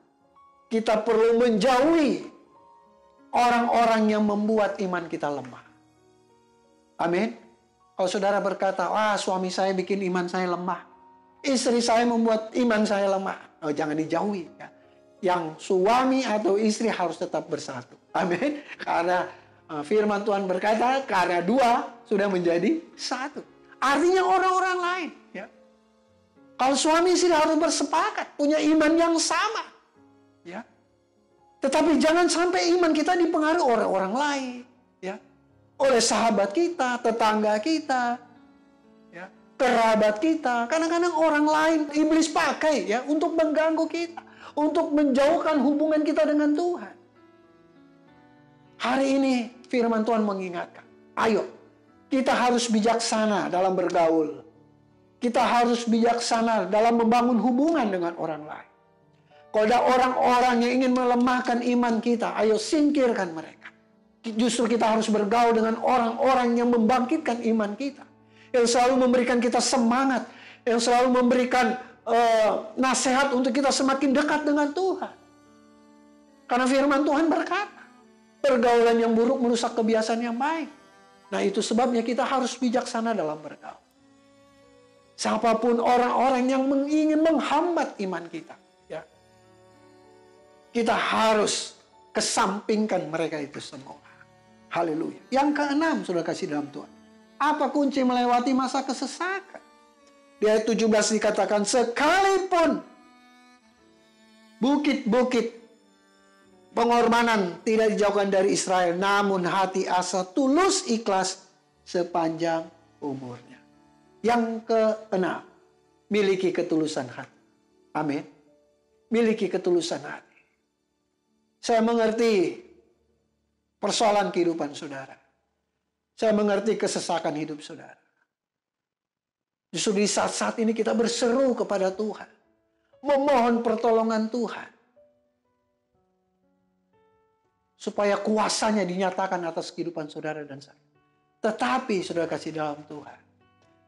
Kita perlu menjauhi orang-orang yang membuat iman kita lemah. Amin. Kalau saudara berkata, suami saya bikin iman saya lemah, istri saya membuat iman saya lemah, jangan dijauhi. Ya. Yang suami atau istri harus tetap bersatu. Amin. Karena firman Tuhan berkata, karena dua sudah menjadi satu. Artinya orang-orang lain. Ya. Kalau suami istri harus bersepakat, punya iman yang sama. Ya. Tetapi jangan sampai iman kita dipengaruhi oleh orang lain, ya. Oleh sahabat kita, tetangga kita, ya, kerabat kita. Kadang-kadang orang lain iblis pakai ya untuk mengganggu kita, untuk menjauhkan hubungan kita dengan Tuhan. Hari ini firman Tuhan mengingatkan, ayo, kita harus bijaksana dalam bergaul. Kita harus bijaksana dalam membangun hubungan dengan orang lain. Kalau ada orang-orang yang ingin melemahkan iman kita, ayo singkirkan mereka. Justru kita harus bergaul dengan orang-orang yang membangkitkan iman kita. Yang selalu memberikan kita semangat. Yang selalu memberikan nasihat untuk kita semakin dekat dengan Tuhan. Karena firman Tuhan berkata, pergaulan yang buruk merusak kebiasaan yang baik. Nah itu sebabnya kita harus bijaksana dalam bergaul. Siapapun orang-orang yang ingin menghambat iman kita, kita harus kesampingkan mereka itu semua. Haleluya. Yang keenam, saudara kasih dalam Tuhan. Apa kunci melewati masa kesesakan? Di ayat 17 dikatakan, sekalipun bukit-bukit pengorbanan tidak dijauhkan dari Israel, namun hati Asa tulus ikhlas sepanjang umurnya. Yang keenam, miliki ketulusan hati. Amin. Miliki ketulusan hati. Saya mengerti persoalan kehidupan saudara. Saya mengerti kesesakan hidup saudara. Justru di saat-saat ini kita berseru kepada Tuhan. Memohon pertolongan Tuhan. Supaya kuasanya dinyatakan atas kehidupan saudara dan saya. Tetapi saudara kasih dalam Tuhan,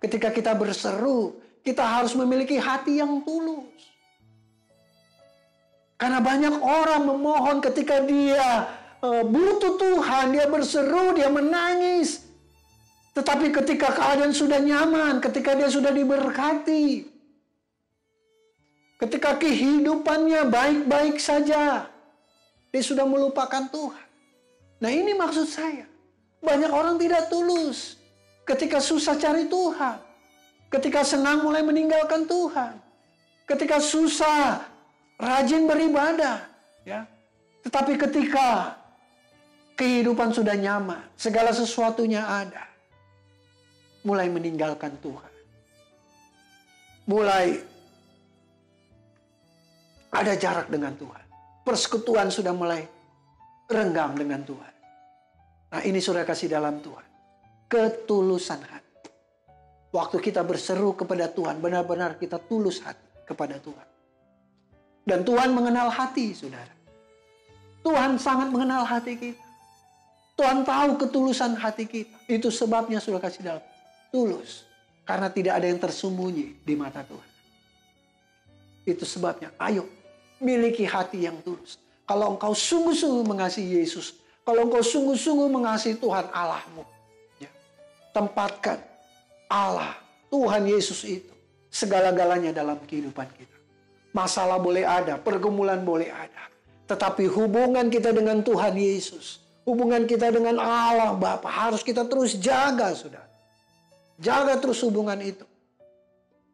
ketika kita berseru, kita harus memiliki hati yang tulus. Karena banyak orang memohon ketika dia butuh Tuhan, dia berseru, dia menangis. Tetapi ketika keadaan sudah nyaman, ketika dia sudah diberkati, ketika kehidupannya baik-baik saja, dia sudah melupakan Tuhan. Nah, ini maksud saya. Banyak orang tidak tulus ketika susah cari Tuhan. Ketika senang mulai meninggalkan Tuhan. Ketika susah rajin beribadah. Ya. Tetapi ketika kehidupan sudah nyaman, segala sesuatunya ada, mulai meninggalkan Tuhan. Mulai ada jarak dengan Tuhan. Persekutuan sudah mulai renggang dengan Tuhan. Nah, ini saudara kasih dalam Tuhan. Ketulusan hati. Waktu kita berseru kepada Tuhan, benar-benar kita tulus hati kepada Tuhan. Dan Tuhan mengenal hati, saudara. Tuhan sangat mengenal hati kita. Tuhan tahu ketulusan hati kita. Itu sebabnya saudara kasih dalam tulus. Karena tidak ada yang tersembunyi di mata Tuhan. Itu sebabnya, ayo miliki hati yang tulus. Kalau engkau sungguh-sungguh mengasihi Yesus, kalau engkau sungguh-sungguh mengasihi Tuhan Allahmu, ya, tempatkan Allah, Tuhan Yesus itu segala-galanya dalam kehidupan kita. Masalah boleh ada, pergumulan boleh ada, tetapi hubungan kita dengan Tuhan Yesus, hubungan kita dengan Allah Bapa harus kita terus jaga, saudara. Jaga terus hubungan itu.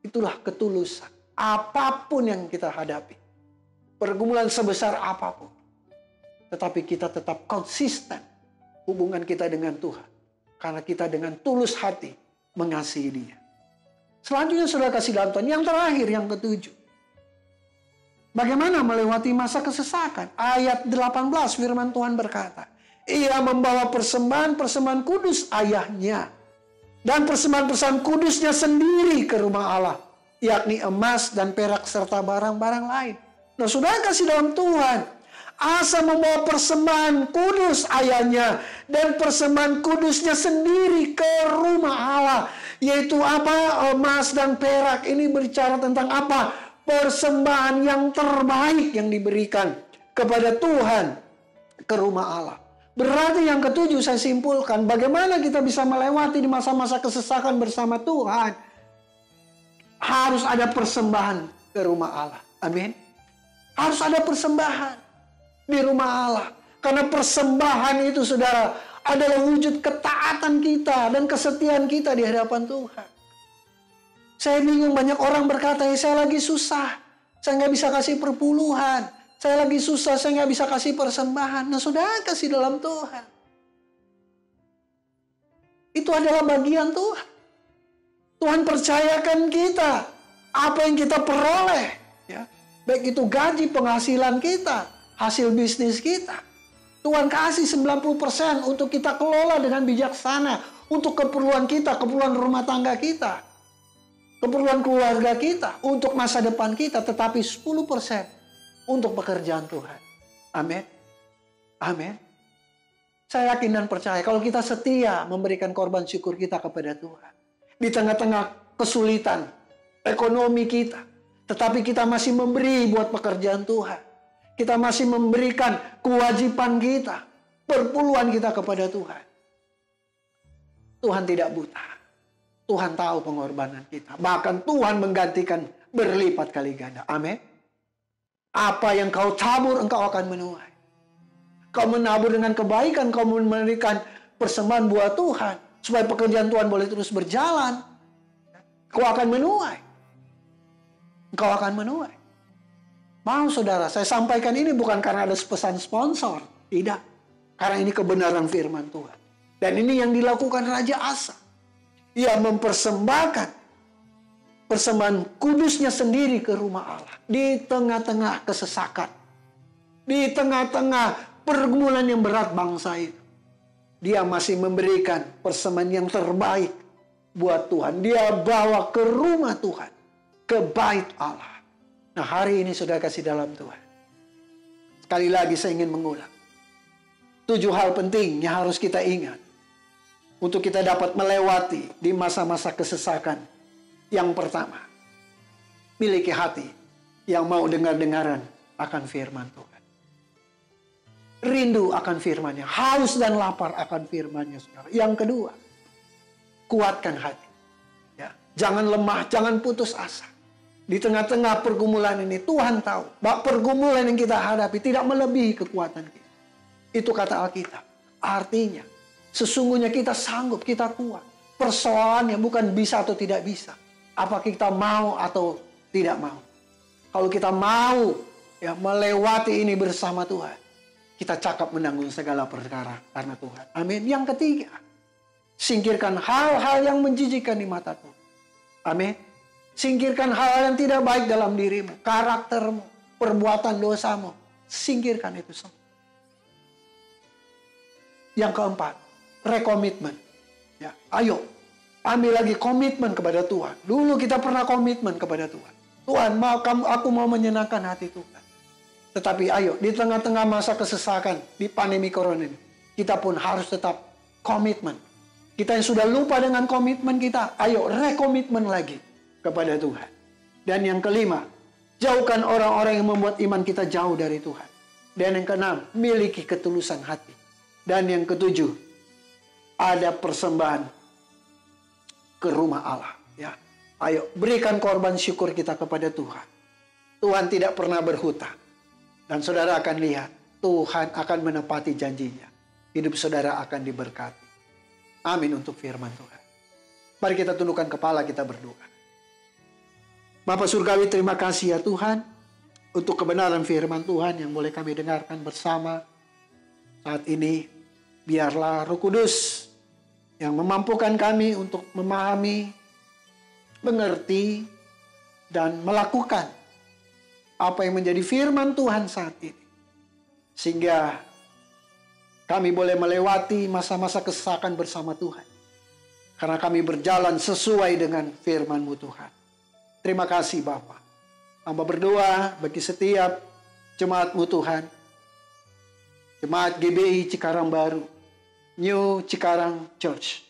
Itulah ketulusan. Apapun yang kita hadapi, pergumulan sebesar apapun, tetapi kita tetap konsisten hubungan kita dengan Tuhan. Karena kita dengan tulus hati mengasihi Dia. Selanjutnya saudara kasih dalam Tuhan. Yang terakhir, yang ketujuh. Bagaimana melewati masa kesesakan? Ayat 18 firman Tuhan berkata, Ia membawa persembahan-persembahan kudus ayahnya. Dan persembahan-persembahan kudusnya sendiri ke rumah Allah. Yakni emas dan perak serta barang-barang lain. Nah, saudara kasih dalam Tuhan, Asa membawa persembahan kudus ayahnya dan persembahan kudusnya sendiri ke rumah Allah. Yaitu apa? Emas dan perak. Ini berbicara tentang apa? Persembahan yang terbaik yang diberikan kepada Tuhan ke rumah Allah. Berarti yang ketujuh saya simpulkan, bagaimana kita bisa melewati di masa-masa kesesakan bersama Tuhan. Harus ada persembahan ke rumah Allah. Amin. Harus ada persembahan di rumah Allah. Karena persembahan itu, saudara, adalah wujud ketaatan kita dan kesetiaan kita di hadapan Tuhan. Saya bingung, banyak orang berkata, saya lagi susah. Saya nggak bisa kasih perpuluhan. Saya lagi susah, saya nggak bisa kasih persembahan. Nah, saudara kasih dalam Tuhan. Itu adalah bagian Tuhan. Tuhan percayakan kita apa yang kita peroleh. Ya. Baik itu gaji, penghasilan kita, hasil bisnis kita. Tuhan kasih 90% untuk kita kelola dengan bijaksana. Untuk keperluan kita, keperluan rumah tangga kita. Keperluan keluarga kita, untuk masa depan kita. Tetapi 10% untuk pekerjaan Tuhan. Amin. Amin. Saya yakin dan percaya kalau kita setia memberikan korban syukur kita kepada Tuhan. Di tengah-tengah kesulitan ekonomi kita. Tetapi kita masih memberi buat pekerjaan Tuhan. Kita masih memberikan kewajiban kita. Perpuluhan kita kepada Tuhan. Tuhan tidak buta. Tuhan tahu pengorbanan kita. Bahkan Tuhan menggantikan berlipat kali ganda. Amin. Apa yang kau tabur engkau akan menuai. Kau menabur dengan kebaikan. Kau memberikan persembahan buat Tuhan. Supaya pekerjaan Tuhan boleh terus berjalan. Kau akan menuai. Kau akan menuai. Mau saudara, saya sampaikan ini bukan karena ada pesan sponsor. Tidak. Karena ini kebenaran firman Tuhan. Dan ini yang dilakukan Raja Asa. Ia mempersembahkan persembahan kudusnya sendiri ke rumah Allah. Di tengah-tengah kesesakan. Di tengah-tengah pergumulan yang berat bangsa itu. Dia masih memberikan persembahan yang terbaik buat Tuhan. Dia bawa ke rumah Tuhan. Ke bait Allah. Nah, hari ini saudara kasih dalam Tuhan. Sekali lagi saya ingin mengulang. 7 hal penting yang harus kita ingat. Untuk kita dapat melewati di masa-masa kesesakan. Yang pertama, miliki hati yang mau dengar-dengaran akan firman Tuhan. Rindu akan firman-Nya, haus dan lapar akan firman-Nya, saudara. Yang kedua, kuatkan hati. Ya, jangan lemah, jangan putus asa. Di tengah-tengah pergumulan ini, Tuhan tahu bahwa pergumulan yang kita hadapi tidak melebihi kekuatan kita. Itu kata Alkitab. Artinya, sesungguhnya kita sanggup, kita kuat. Persoalannya bukan bisa atau tidak bisa. Apa kita mau atau tidak mau. Kalau kita mau ya melewati ini bersama Tuhan, kita cakap menanggung segala perkara karena Tuhan. Amin. Yang ketiga, singkirkan hal-hal yang menjijikkan di mata Tuhan. Amin. Singkirkan hal-hal yang tidak baik dalam dirimu, karaktermu, perbuatan dosamu. Singkirkan itu semua. Yang keempat, rekomitmen. Ya, ayo, ambil lagi komitmen kepada Tuhan. Dulu kita pernah komitmen kepada Tuhan. Tuhan, aku mau menyenangkan hati Tuhan. Tetapi ayo, di tengah-tengah masa kesesakan, di pandemi corona ini, kita pun harus tetap komitmen. Kita yang sudah lupa dengan komitmen kita, ayo rekomitmen lagi kepada Tuhan. Dan yang kelima, jauhkan orang-orang yang membuat iman kita jauh dari Tuhan. Dan yang keenam, miliki ketulusan hati. Dan yang ketujuh, ada persembahan ke rumah Allah. Ya, ayo berikan korban syukur kita kepada Tuhan. Tuhan tidak pernah berhutang. Dan saudara akan lihat, Tuhan akan menepati janjinya. Hidup saudara akan diberkati. Amin untuk firman Tuhan. Mari kita tundukkan kepala, kita berdoa. Bapa Surgawi, terima kasih ya Tuhan. Untuk kebenaran firman Tuhan yang boleh kami dengarkan bersama saat ini. Biarlah Roh Kudus yang memampukan kami untuk memahami, mengerti, dan melakukan apa yang menjadi firman Tuhan saat ini. Sehingga kami boleh melewati masa-masa kesesakan bersama Tuhan. Karena kami berjalan sesuai dengan firman-Mu Tuhan. Terima kasih Bapa. Hamba berdoa bagi setiap jemaat-Mu Tuhan. Jemaat GBI Cikarang Baru. New Cikarang Church.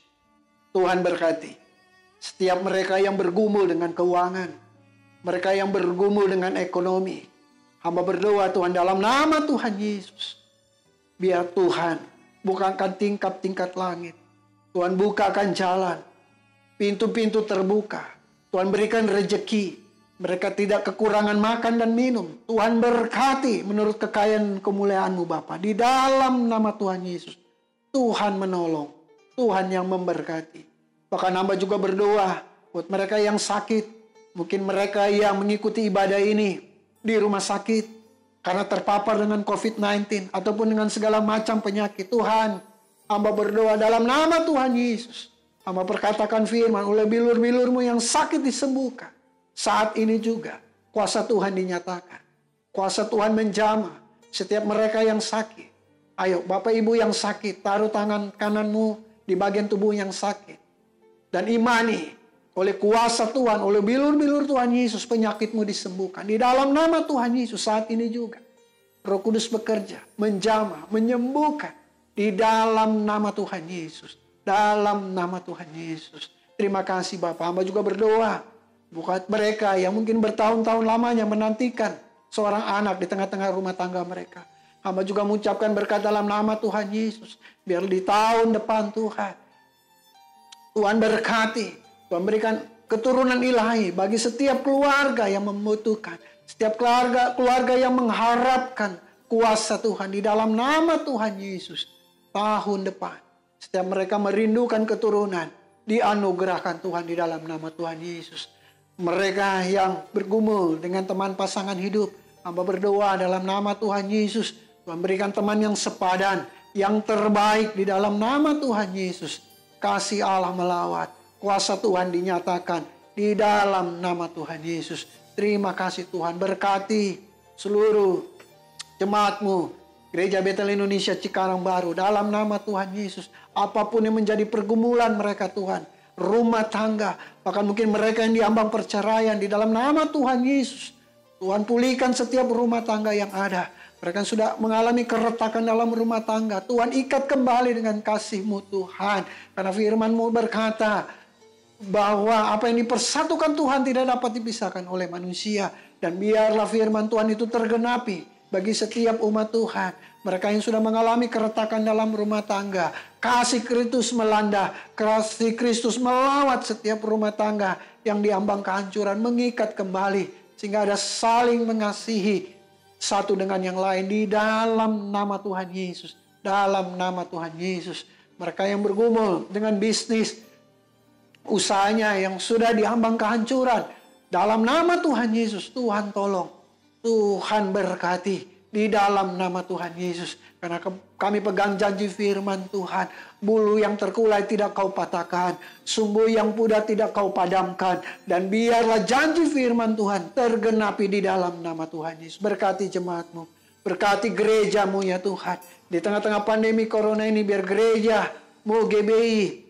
Tuhan berkati setiap mereka yang bergumul dengan keuangan, mereka yang bergumul dengan ekonomi. Hamba berdoa Tuhan dalam nama Tuhan Yesus. Biar Tuhan bukakan tingkap-tingkat langit. Tuhan bukakan jalan. Pintu-pintu terbuka. Tuhan berikan rejeki. Mereka tidak kekurangan makan dan minum. Tuhan berkati menurut kekayaan kemuliaan-Mu Bapa. Di dalam nama Tuhan Yesus. Tuhan menolong, Tuhan yang memberkati. Bahkan hamba juga berdoa buat mereka yang sakit. Mungkin mereka yang mengikuti ibadah ini di rumah sakit karena terpapar dengan COVID-19 ataupun dengan segala macam penyakit. Tuhan, hamba berdoa dalam nama Tuhan Yesus. Hamba perkatakan firman, oleh bilur-bilur-Mu yang sakit disembuhkan. Saat ini juga kuasa Tuhan dinyatakan. Kuasa Tuhan menjamah setiap mereka yang sakit. Ayo Bapak Ibu yang sakit, taruh tangan kananmu di bagian tubuh yang sakit. Dan imani oleh kuasa Tuhan, oleh bilur-bilur Tuhan Yesus, penyakitmu disembuhkan. Di dalam nama Tuhan Yesus saat ini juga. Roh Kudus bekerja, menjamah, menyembuhkan. Di dalam nama Tuhan Yesus. Dalam nama Tuhan Yesus. Terima kasih Bapak. Hamba juga berdoa. Buat mereka yang mungkin bertahun-tahun lamanya menantikan seorang anak di tengah-tengah rumah tangga mereka. Hamba juga mengucapkan berkat dalam nama Tuhan Yesus. Biar di tahun depan Tuhan berkati. Tuhan berikan keturunan ilahi bagi setiap keluarga yang membutuhkan. Setiap keluarga yang mengharapkan kuasa Tuhan di dalam nama Tuhan Yesus. Tahun depan. Setiap mereka merindukan keturunan. Dianugerahkan Tuhan di dalam nama Tuhan Yesus. Mereka yang bergumul dengan teman pasangan hidup. Hamba berdoa dalam nama Tuhan Yesus. Tuhan berikan teman yang sepadan, yang terbaik di dalam nama Tuhan Yesus. Kasih Allah melawat, kuasa Tuhan dinyatakan di dalam nama Tuhan Yesus. Terima kasih Tuhan, berkati seluruh jemaat-Mu, Gereja Betel Indonesia Cikarang Baru, dalam nama Tuhan Yesus. Apapun yang menjadi pergumulan mereka Tuhan, rumah tangga, bahkan mungkin mereka yang diambang perceraian, di dalam nama Tuhan Yesus, Tuhan pulihkan setiap rumah tangga yang ada. Mereka sudah mengalami keretakan dalam rumah tangga, Tuhan ikat kembali dengan kasih-Mu Tuhan. Karena firman-Mu berkata bahwa apa yang dipersatukan Tuhan tidak dapat dipisahkan oleh manusia. Dan biarlah firman Tuhan itu tergenapi bagi setiap umat Tuhan. Mereka yang sudah mengalami keretakan dalam rumah tangga, kasih Kristus melanda, kasih Kristus melawat setiap rumah tangga yang diambang kehancuran, mengikat kembali sehingga ada saling mengasihi satu dengan yang lain di dalam nama Tuhan Yesus. Dalam nama Tuhan Yesus. Mereka yang bergumul dengan bisnis, usahanya yang sudah diambang kehancuran, dalam nama Tuhan Yesus, Tuhan tolong, Tuhan berkati di dalam nama Tuhan Yesus. Karena kami pegang janji firman Tuhan, bulu yang terkulai tidak Kau patahkan, sumbu yang pudar tidak Kau padamkan. Dan biarlah janji firman Tuhan tergenapi di dalam nama Tuhan Yesus. Berkati jemaat-Mu, berkati gereja-Mu ya Tuhan. Di tengah-tengah pandemi corona ini, biar gereja-Mu GBI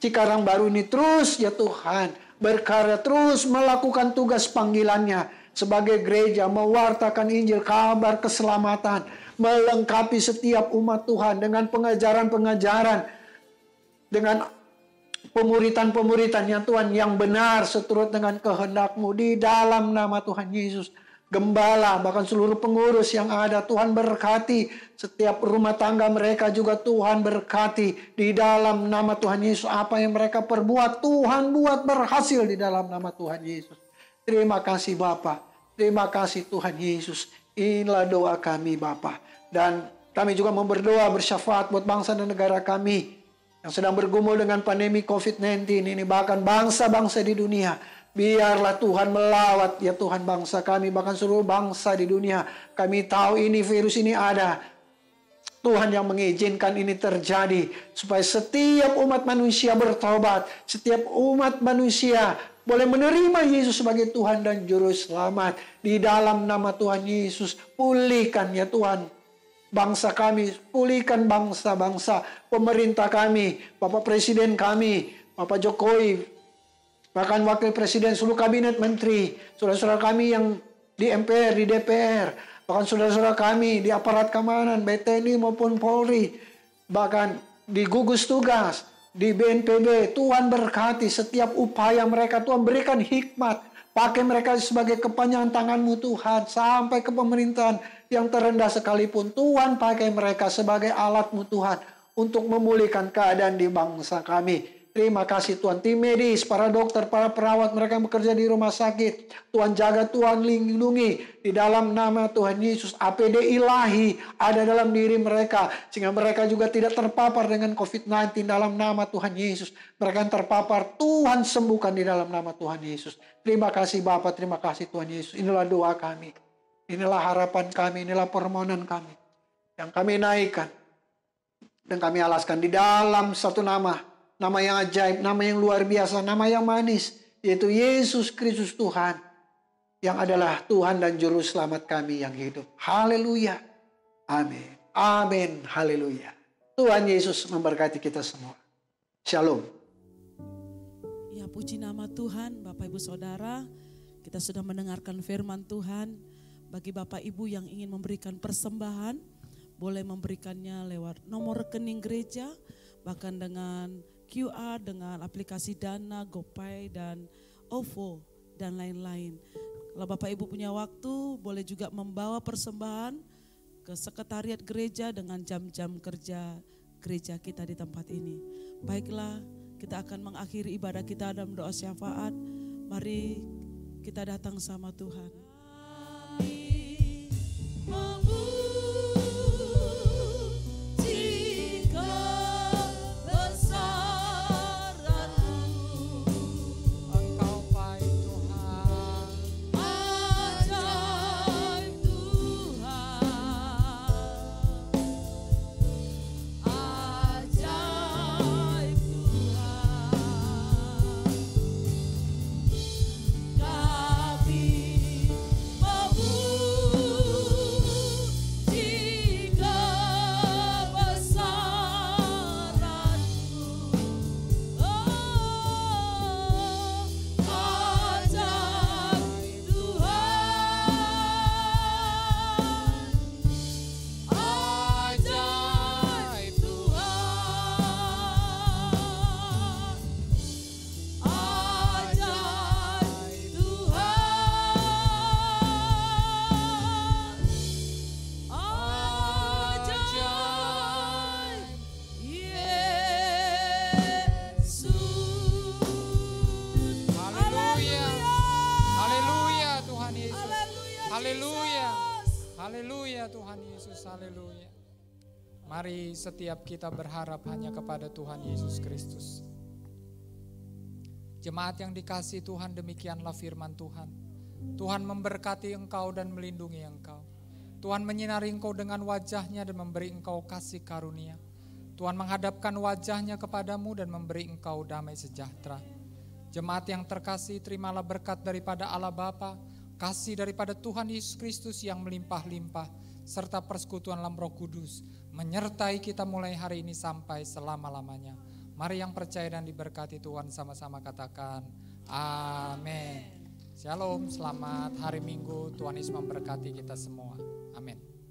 Cikarang Baru ini terus ya Tuhan berkarya, terus melakukan tugas panggilannya sebagai gereja, mewartakan Injil, kabar keselamatan, melengkapi setiap umat Tuhan dengan pengajaran-pengajaran, dengan pemuritan-pemuritan yang Tuhan yang benar seturut dengan kehendak-Mu di dalam nama Tuhan Yesus. Gembala, bahkan seluruh pengurus yang ada, Tuhan berkati. Setiap rumah tangga mereka juga Tuhan berkati. Di dalam nama Tuhan Yesus, apa yang mereka perbuat, Tuhan buat berhasil di dalam nama Tuhan Yesus. Terima kasih Bapa, terima kasih Tuhan Yesus. Inilah doa kami Bapa. Dan kami juga mau berdoa bersyafaat buat bangsa dan negara kami yang sedang bergumul dengan pandemi COVID-19 ini, bahkan bangsa-bangsa di dunia. Biarlah Tuhan melawat ya Tuhan bangsa kami, bahkan seluruh bangsa di dunia. Kami tahu ini virus ini ada. Tuhan yang mengizinkan ini terjadi supaya setiap umat manusia bertobat, setiap umat manusia boleh menerima Yesus sebagai Tuhan dan Juru Selamat. Di dalam nama Tuhan Yesus, pulihkan ya Tuhan bangsa kami, pulihkan bangsa-bangsa, pemerintah kami, Bapak Presiden kami, Bapak Jokowi, bahkan Wakil Presiden, seluruh kabinet menteri, saudara-saudara kami yang di MPR, di DPR, bahkan saudara-saudara kami di aparat keamanan, baik TNI maupun Polri, bahkan di gugus tugas, di BNPB. Tuhan berkati setiap upaya mereka, Tuhan berikan hikmat, pakai mereka sebagai kepanjangan tangan-Mu Tuhan, sampai ke pemerintahan yang terendah sekalipun. Tuhan pakai mereka sebagai alat-Mu Tuhan, untuk memulihkan keadaan di bangsa kami. Terima kasih Tuhan, tim medis, para dokter, para perawat, mereka yang bekerja di rumah sakit. Tuhan jaga, Tuhan lindungi. Di dalam nama Tuhan Yesus, APD ilahi ada dalam diri mereka, sehingga mereka juga tidak terpapar dengan COVID-19 dalam nama Tuhan Yesus. Mereka yang terpapar, Tuhan sembuhkan di dalam nama Tuhan Yesus. Terima kasih Bapa, terima kasih Tuhan Yesus. Inilah doa kami, inilah harapan kami, inilah permohonan kami, yang kami naikkan dan kami alaskan di dalam satu nama. Nama yang ajaib, nama yang luar biasa, nama yang manis, yaitu Yesus Kristus Tuhan, yang adalah Tuhan dan Juru Selamat kami yang hidup. Haleluya. Amin. Amin. Haleluya. Tuhan Yesus memberkati kita semua. Shalom. Ya, puji nama Tuhan. Bapak Ibu Saudara, kita sudah mendengarkan firman Tuhan. Bagi Bapak Ibu yang ingin memberikan persembahan, boleh memberikannya lewat nomor rekening gereja, bahkan dengan QR, dengan aplikasi Dana, GoPay, dan OVO, dan lain-lain. Kalau Bapak Ibu punya waktu, boleh juga membawa persembahan ke sekretariat gereja dengan jam-jam kerja gereja kita di tempat ini. Baiklah, kita akan mengakhiri ibadah kita dalam doa syafaat. Mari kita datang sama Tuhan. Haleluya Tuhan Yesus, haleluya. Mari setiap kita berharap hanya kepada Tuhan Yesus Kristus. Jemaat yang dikasihi Tuhan, demikianlah firman Tuhan. Tuhan memberkati engkau dan melindungi engkau. Tuhan menyinari engkau dengan wajah-Nya dan memberi engkau kasih karunia. Tuhan menghadapkan wajah-Nya kepadamu dan memberi engkau damai sejahtera. Jemaat yang terkasih, terimalah berkat daripada Allah Bapa, kasih daripada Tuhan Yesus Kristus yang melimpah-limpah, serta persekutuan dalam Roh Kudus, menyertai kita mulai hari ini sampai selama-lamanya. Mari yang percaya dan diberkati Tuhan sama-sama katakan, amin. Shalom, selamat hari Minggu, Tuhan Yesus memberkati kita semua. Amin.